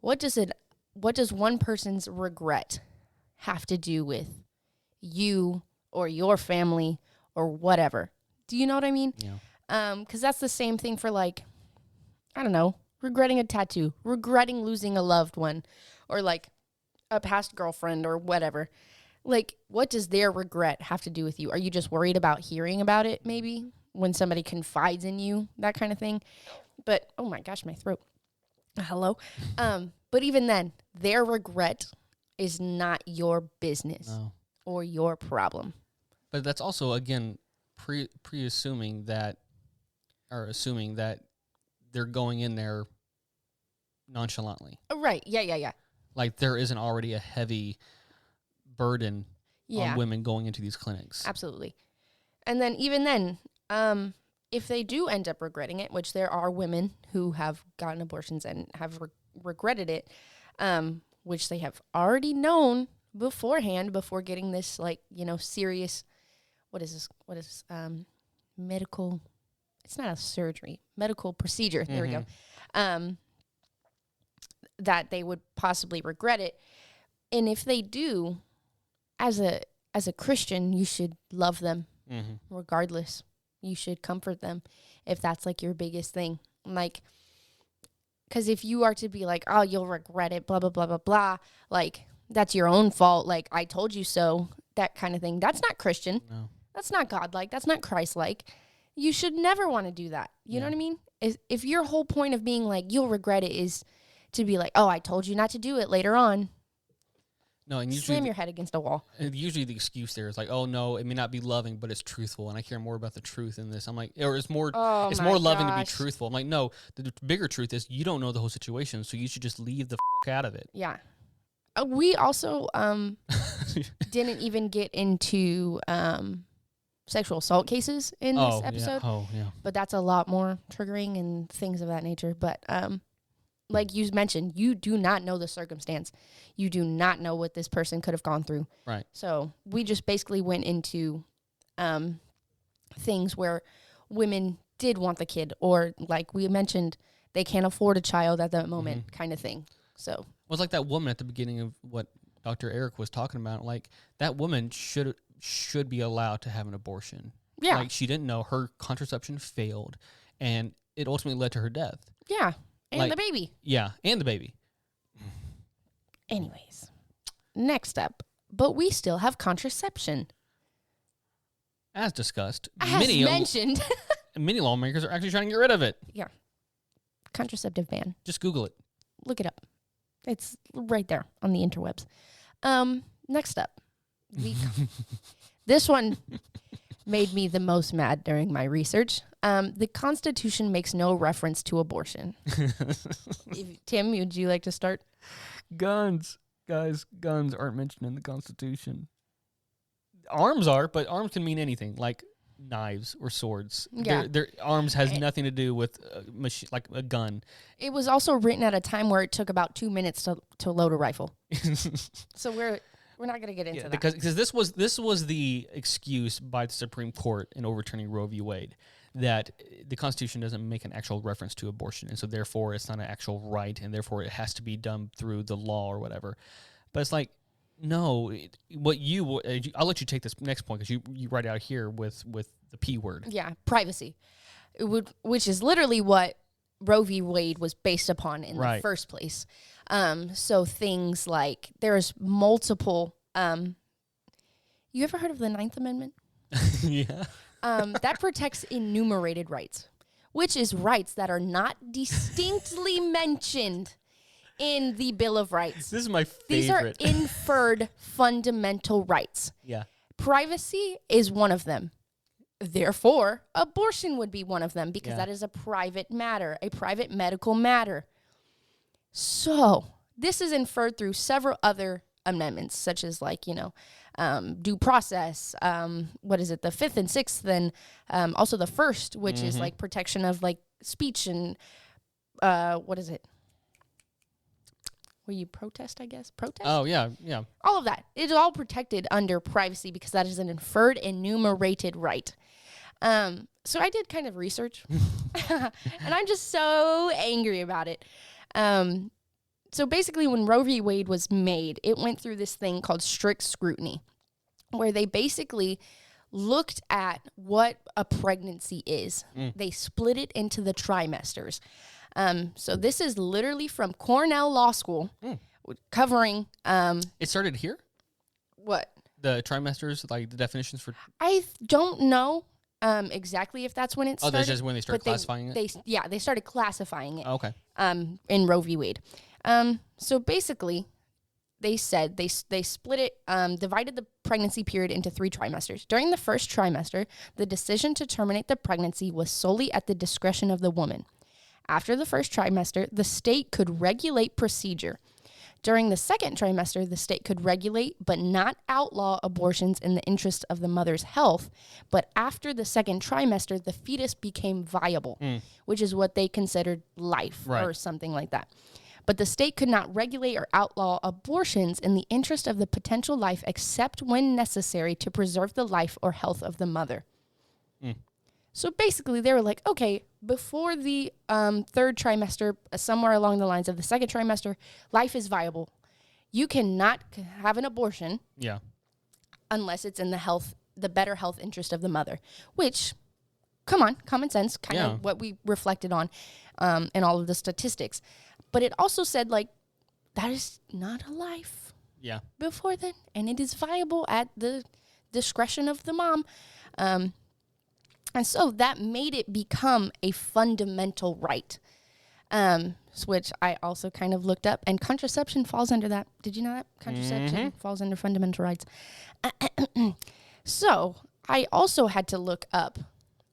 What does one person's regret have to do with you or your family or whatever? Do you know what I mean? Yeah. Because that's the same thing for, like, I don't know, regretting a tattoo, regretting losing a loved one, or like a past girlfriend or whatever. Like, what does their regret have to do with you? Are you just worried about hearing about it, maybe, when somebody confides in you, that kind of thing? But, oh my gosh, my throat. Hello? But even then, their regret is not your business or your problem. But that's also, again, assuming that they're going in there nonchalantly. Right. Yeah. Like, there isn't already a heavy burden on women going into these clinics. Absolutely. And then even then, if they do end up regretting it, which there are women who have gotten abortions and have regretted it, which they have already known beforehand, before getting this, like, serious, what is this, medical, it's not a surgery, medical procedure, there we go, that they would possibly regret it. And if they do, as a Christian, you should love them regardless. You should comfort them if that's, like, your biggest thing. Like, because if you are to be like, oh, you'll regret it, blah, blah, blah, blah, blah, like, that's your own fault, like, I told you so, that kind of thing. That's not Christian. No. That's not God-like. That's not Christ-like. You should never want to do that. You know what I mean? If your whole point of being like, you'll regret it, is to be like, oh, I told you not to do it later on. No, and slam your head against a wall. And usually the excuse there is like, oh no, it may not be loving, but it's truthful, and I care more about the truth in this. I'm like, or it's more loving to be truthful. I'm like, no, the bigger truth is you don't know the whole situation, so you should just leave the out of it. Yeah. We also didn't even get into sexual assault cases in this episode. Yeah. But that's a lot more triggering and things of that nature. But like you mentioned, you do not know the circumstance. You do not know what this person could have gone through. Right. So we just basically went into things where women did want the kid, or, like we mentioned, they can't afford a child at that moment, kind of thing. So it was like that woman at the beginning of what Dr. Eric was talking about. Like, that woman should be allowed to have an abortion. Yeah. Like, she didn't know. Her contraception failed, and it ultimately led to her death. Yeah. And Like, the baby. Yeah, and the baby. Anyways, next up, but we still have contraception. As discussed, As mentioned. many lawmakers are actually trying to get rid of it. Yeah. Contraceptive ban. Just Google it. Look it up. It's right there on the interwebs. Next up. This one made me the most mad during my research. The Constitution makes no reference to abortion. Tim, would you like to start? Guns. Guys, guns aren't mentioned in the Constitution. Arms are, but arms can mean anything, like knives or swords. Yeah. Their arms has nothing to do with like a gun. It was also written at a time where it took about 2 minutes to load a rifle. So we're not going to get into that. Because this was the excuse by the Supreme Court in overturning Roe v. Wade, that the Constitution doesn't make an actual reference to abortion, and so therefore it's not an actual right, and therefore it has to be done through the law or whatever. But it's like, no, I'll let you take this next point, because you write out here with the P word. Yeah, privacy, which is literally what Roe v. Wade was based upon in the first place. So things like there's multiple. You ever heard of the Ninth Amendment? Yeah. That protects enumerated rights, which is rights that are not distinctly mentioned in the Bill of Rights. This is my favorite. These are inferred fundamental rights. Yeah. Privacy is one of them. Therefore, abortion would be one of them, because that is a private matter, a private medical matter. So this is inferred through several other amendments, such as due process. What is it? The 5th and 6th, and also the 1st, which is like protection of like speech and what is it? Where you protest, I guess. Protest? Oh, yeah. All of that. It's all protected under privacy, because that is an inferred enumerated right. So I did kind of research, and I'm just so angry about it. So basically, when Roe v. Wade was made, it went through this thing called strict scrutiny, where they basically looked at what a pregnancy is. They split it into the trimesters. So this is literally from Cornell Law School, covering... It started here? What? The trimesters, like the definitions for... I don't know exactly if that's when it started. Oh, that's just when they started classifying it? They started classifying it. Oh, okay. In Roe v. Wade. So basically, they said they split it, divided the pregnancy period into 3 trimesters. During the first trimester, the decision to terminate the pregnancy was solely at the discretion of the woman. After the first trimester, the state could regulate procedure. During the second trimester, the state could regulate but not outlaw abortions in the interest of the mother's health. But after the second trimester, the fetus became viable, which is what they considered life or something like that. But the state could not regulate or outlaw abortions in the interest of the potential life except when necessary to preserve the life or health of the mother. So basically, they were like, okay, before the third trimester, somewhere along the lines of the second trimester, life is viable. You cannot have an abortion unless it's in the better health interest of the mother, which, come on, common sense, kind of what we reflected on in all of the statistics. But it also said, like, that is not a life before then, and it is viable at the discretion of the mom. And so that made it become a fundamental right, which I also kind of looked up. And contraception falls under that. Did you know that? Contraception falls under fundamental rights. So I also had to look up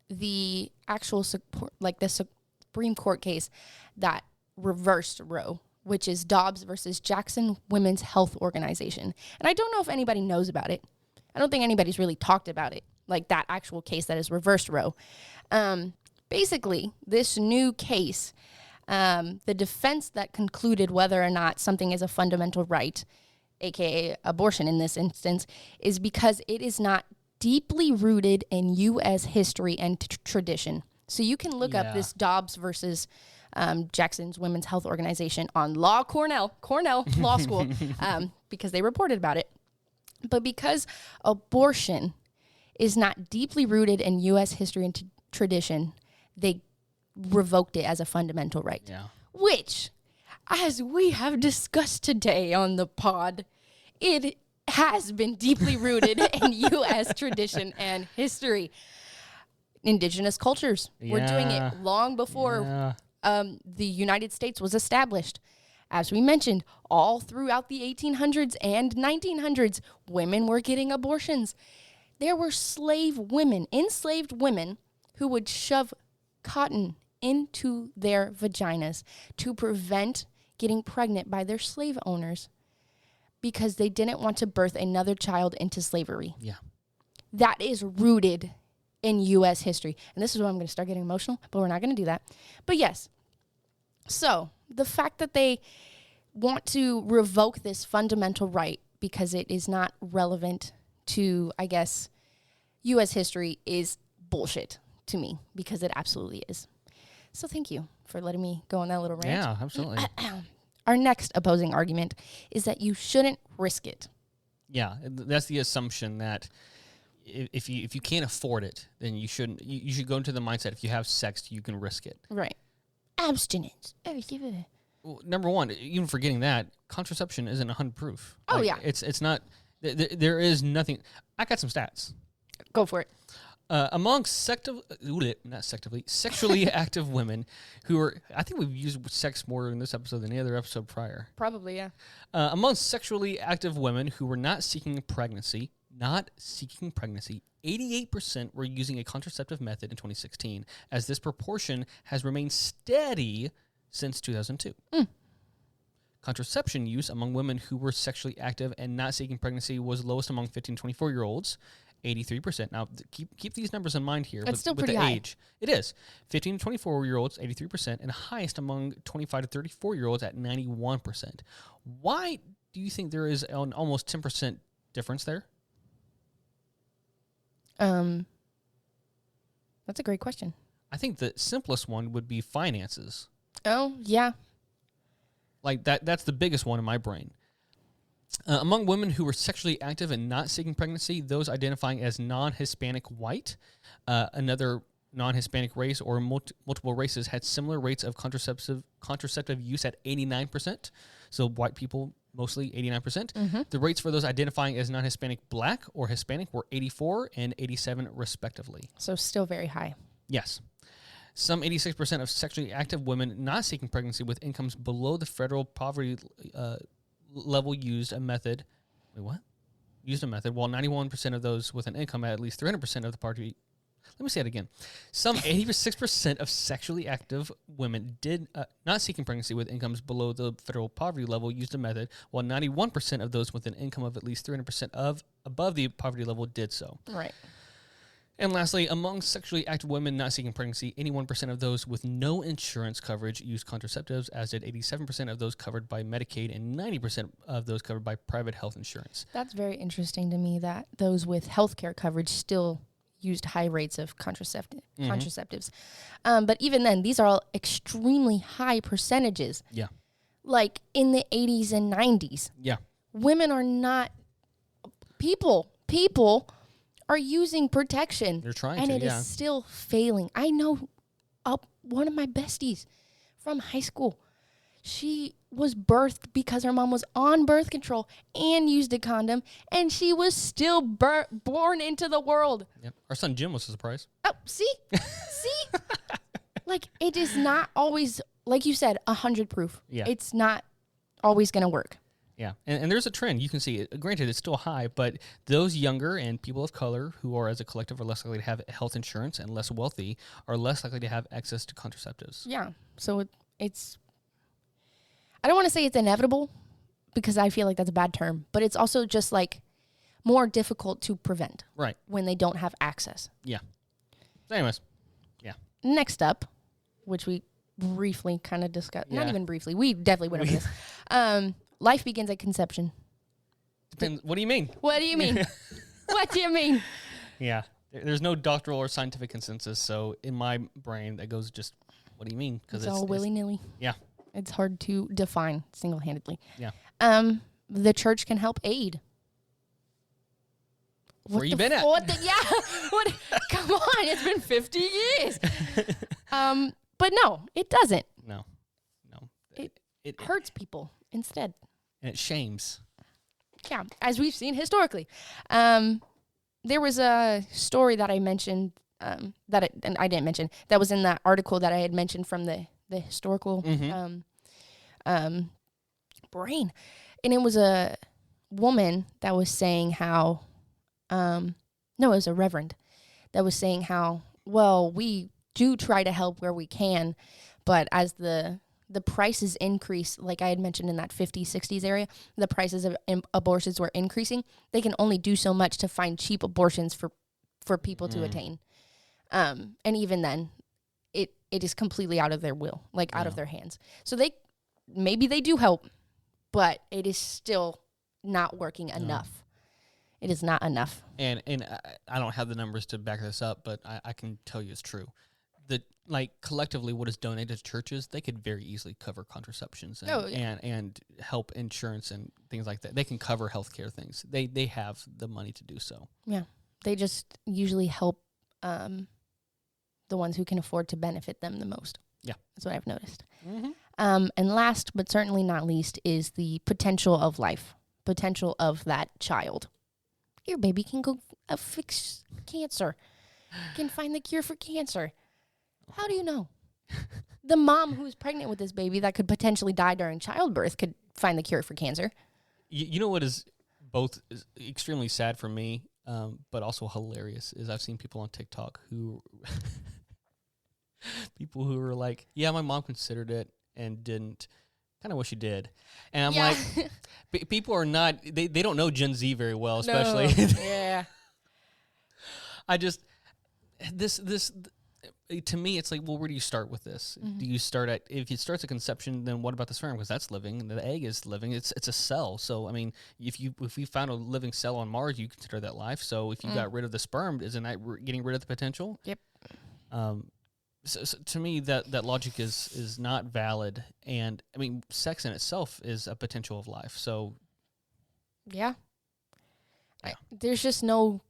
the actual the Supreme Court case that reversed Roe, which is Dobbs versus Jackson Women's Health Organization. And I don't know if anybody knows about it. I don't think anybody's really talked about it, like that actual case that has reversed Roe. Basically, this new case, the defense that concluded whether or not something is a fundamental right, aka abortion in this instance, is because it is not deeply rooted in U.S. history and tradition. So you can look up this Dobbs versus Jackson's Women's Health Organization on Cornell Law School, because they reported about it. But because abortion is not deeply rooted in U.S. history and tradition, they revoked it as a fundamental right. Yeah. Which, as we have discussed today on the pod, it has been deeply rooted in U.S. tradition and history. Indigenous cultures were doing it long before the United States was established. As we mentioned, all throughout the 1800s and 1900s, women were getting abortions. There were enslaved women, who would shove cotton into their vaginas to prevent getting pregnant by their slave owners because they didn't want to birth another child into slavery. Yeah. That is rooted in U.S. history. And this is where I'm going to start getting emotional, but we're not going to do that. But yes. So the fact that they want to revoke this fundamental right because it is not relevant to, I guess, U.S. history is bullshit to me, because it absolutely is. So thank you for letting me go on that little rant. Yeah, absolutely. Our next opposing argument is that you shouldn't risk it. Yeah, that's the assumption that if you can't afford it, then you shouldn't. You should go into the mindset, if you have sex, you can risk it. Right. Abstinence. Well, number one, even forgetting that, contraception isn't 100 proof. Oh, yeah. It's not. There is nothing. I got some stats. Go for it. Among sexually active women who are, I think we've used sex more in this episode than any other episode prior. Probably, yeah. Among sexually active women who were not seeking pregnancy, 88% were using a contraceptive method in 2016, as this proportion has remained steady since 2002. Contraception use among women who were sexually active and not seeking pregnancy was lowest among 15 to 24-year-olds, 83%. Now, keep these numbers in mind here. It's still with pretty the high. Age. It is. 15 to 24-year-olds, 83%, and highest among 25 to 34-year-olds at 91%. Why do you think there is an almost 10% difference there? That's a great question. I think the simplest one would be finances. Oh, yeah. Like that's the biggest one in my brain. Among women who were sexually active and not seeking pregnancy, those identifying as non-Hispanic white, another non-Hispanic race, or multiple races had similar rates of contraceptive use at 89%. So white people, mostly 89%. Mm-hmm. The rates for those identifying as non-Hispanic black or Hispanic were 84 and 87 respectively. So still very high. Yes. Some 86% of sexually active women not seeking pregnancy with incomes below the federal poverty level used a method, while 91% of those with an income at least 300% of the poverty. Let me say it again. Some 86% of sexually active women did not seeking pregnancy with incomes below the federal poverty level used a method, while 91% of those with an income of at least 300% above the poverty level did so. Right. And lastly, among sexually active women not seeking pregnancy, 81% of those with no insurance coverage used contraceptives, as did 87% of those covered by Medicaid and 90% of those covered by private health insurance. That's very interesting to me that those with healthcare coverage still used high rates of contraceptives. But even then, these are all extremely high percentages. Yeah. Like in the 80s and 90s. Yeah. Women are not... People are using protection. They're trying and to, it is still failing. I know one of my besties from high school. She was birthed because her mom was on birth control and used a condom, and she was still born into the world. Yep. Our son Jim was a surprise. Oh, see? Like, it is not always, like you said, 100 proof. Yeah. It's not always going to work. Yeah, and there's a trend. You can see it. Granted, it's still high, but those younger and people of color who are, as a collective, are less likely to have health insurance and less wealthy are less likely to have access to contraceptives. Yeah, so it's... I don't want to say it's inevitable, because I feel like that's a bad term, but it's also just, like, more difficult to prevent. Right. When they don't have access. Yeah. Anyways, yeah. Next up, which we briefly kind of discussed. Yeah. Not even briefly. We definitely went over this. Life begins at conception. Depends. What do you mean? What do you mean? What do you mean? Yeah. There's no doctoral or scientific consensus, so in my brain, that goes just, what do you mean? Because it's all willy-nilly. Yeah. It's hard to define single-handedly. Yeah. The church can help aid. Where you been at? What? Come on, it's been 50 years. But no, it doesn't. No. It hurts people instead. And it shames. Yeah, as we've seen historically. There was a story that I mentioned, and I didn't mention, that was in that article that I had mentioned from the historical brain. And it was a woman that was saying how, it was a reverend that was saying how, well, we do try to help where we can, but as the prices increase, like I had mentioned in that 50s, 60s area, the prices of abortions were increasing. They can only do so much to find cheap abortions for people to attain. And even then, it is completely out of their will, out of their hands. So maybe they do help, but it is still not working enough. It is not enough. And I don't have the numbers to back this up, but I can tell you it's true. Collectively, what is donated to churches, they could very easily cover contraceptions and help insurance and things like that. They can cover healthcare things. They have the money to do so. Yeah, they just usually help the ones who can afford to benefit them the most. Yeah, that's what I've noticed. Mm-hmm. And last but certainly not least is the potential of life, potential of that child. Your baby can go fix cancer, can find the cure for cancer. How do you know? The mom who's pregnant with this baby that could potentially die during childbirth could find the cure for cancer. You know what is both extremely sad for me, but also hilarious, is I've seen people on TikTok who are like, yeah, my mom considered it and didn't. Kind of wish you did. And I'm like, people are not, they don't know Gen Z very well, especially. No. Yeah. I just, this to me, it's like, well, where do you start with this? Mm-hmm. Do you start if it starts at conception, then what about the sperm? Because that's living, and the egg is living. It's a cell. So, I mean, if we found a living cell on Mars, you consider that life. So if you got rid of the sperm, isn't that getting rid of the potential? Yep. So to me, that logic is not valid. And, I mean, sex in itself is a potential of life. So, yeah. There's just no,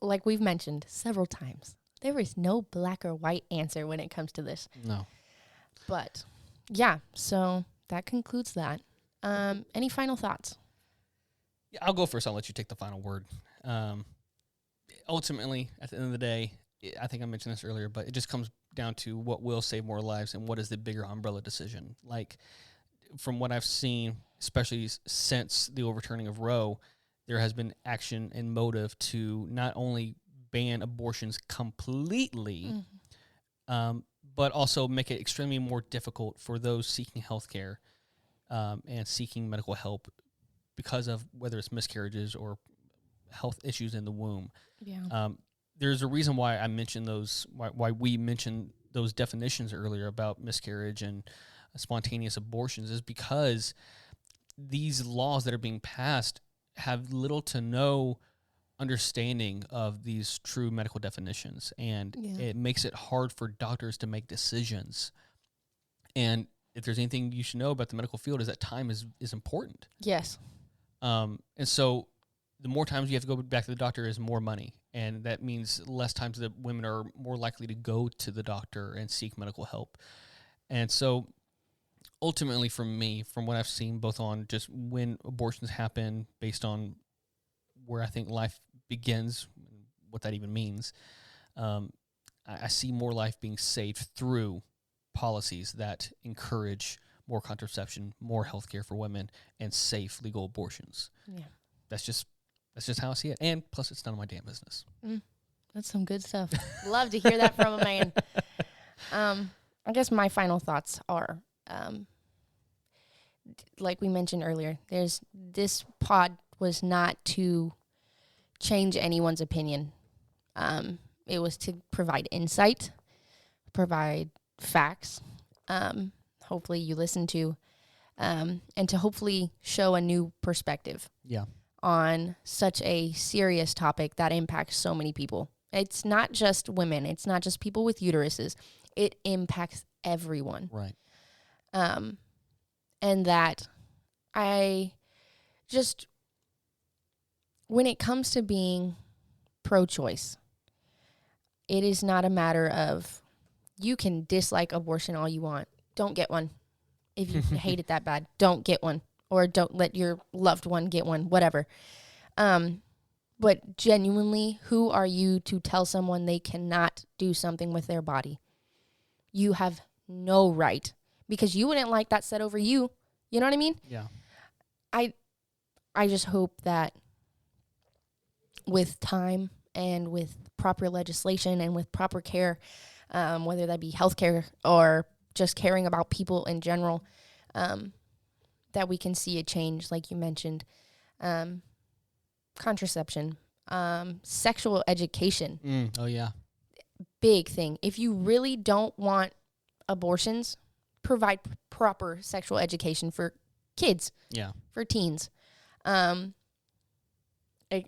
like we've mentioned several times, there is no black or white answer when it comes to this. No. But, yeah, so that concludes that. Any final thoughts? Yeah, I'll go first. I'll let you take the final word. Ultimately, at the end of the day, I think I mentioned this earlier, but it just comes down to what will save more lives and what is the bigger umbrella decision. Like, from what I've seen, especially since the overturning of Roe, there has been action and motive to not only ban abortions completely, but also make it extremely more difficult for those seeking health care and seeking medical help because of whether it's miscarriages or health issues in the womb. Yeah. There's a reason why I mentioned why we mentioned those definitions earlier about miscarriage and spontaneous abortions, is because these laws that are being passed have little to no understanding of these true medical definitions, and it makes it hard for doctors to make decisions. And if there's anything you should know about the medical field, is that time is important. Yes. And so the more times you have to go back to the doctor is more money. And that means less times that women are more likely to go to the doctor and seek medical help. And so ultimately, for me, from what I've seen, both on just when abortions happen based on where I think life begins, what that even means, I see more life being saved through policies that encourage more contraception, more health care for women, and safe legal abortions. Yeah. That's just how I see it. And plus, it's none of my damn business. That's some good stuff. Love to hear that from a man. I guess my final thoughts are, like we mentioned earlier, this pod was not to change anyone's opinion. It was to provide insight, provide facts. Hopefully you listen to, and to hopefully show a new perspective. Yeah. On such a serious topic that impacts so many people. It's not just women. It's not just people with uteruses. It impacts everyone. Right. And that I just, when it comes to being pro-choice, it is not a matter of you can dislike abortion all you want. Don't get one. If you hate it that bad, don't get one. Or don't let your loved one get one, whatever. But genuinely, who are you to tell someone they cannot do something with their body? You have no right, because you wouldn't like that said over you. You know what I mean? Yeah. I just hope that with time and with proper legislation and with proper care, whether that be healthcare or just caring about people in general, that we can see a change, like you mentioned. Contraception, sexual education. Oh, yeah. Big thing. If you really don't want abortions, provide proper sexual education for kids. Yeah. For teens.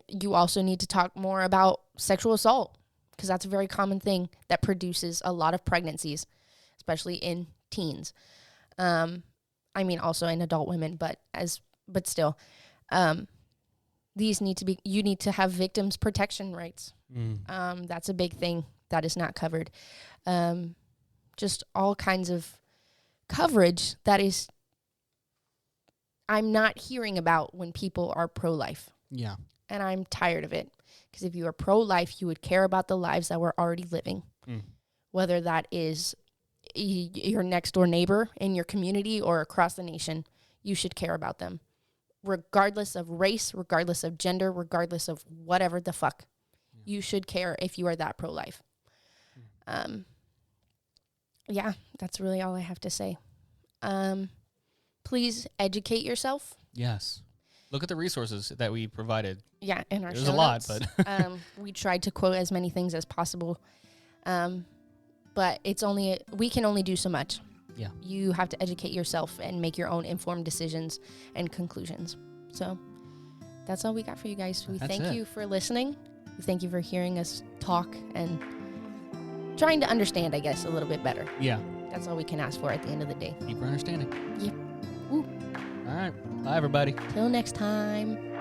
You also need to talk more about sexual assault, because that's a very common thing that produces a lot of pregnancies, especially in teens. I mean, also in adult women, but still, you need to have victims' protection rights. That's a big thing that is not covered. Just all kinds of coverage that is, I'm not hearing about when people are pro-life. Yeah. And I'm tired of it. Because if you are pro-life, you would care about the lives that we're already living. Whether that is your next door neighbor in your community or across the nation, you should care about them. Regardless of race, regardless of gender, regardless of whatever the fuck. You should care if you are that pro-life. Yeah, that's really all I have to say. Please educate yourself. Yes. Look at the resources that we provided. Yeah, in our There's show a lot, notes. but We tried to quote as many things as possible. But we can only do so much. Yeah. You have to educate yourself and make your own informed decisions and conclusions. So that's all we got for you guys. We thank you for listening. We thank you for hearing us talk and trying to understand, I guess, a little bit better. Yeah. That's all we can ask for at the end of the day. Deeper understanding. Yep. Ooh. All right. Bye, everybody. Till next time.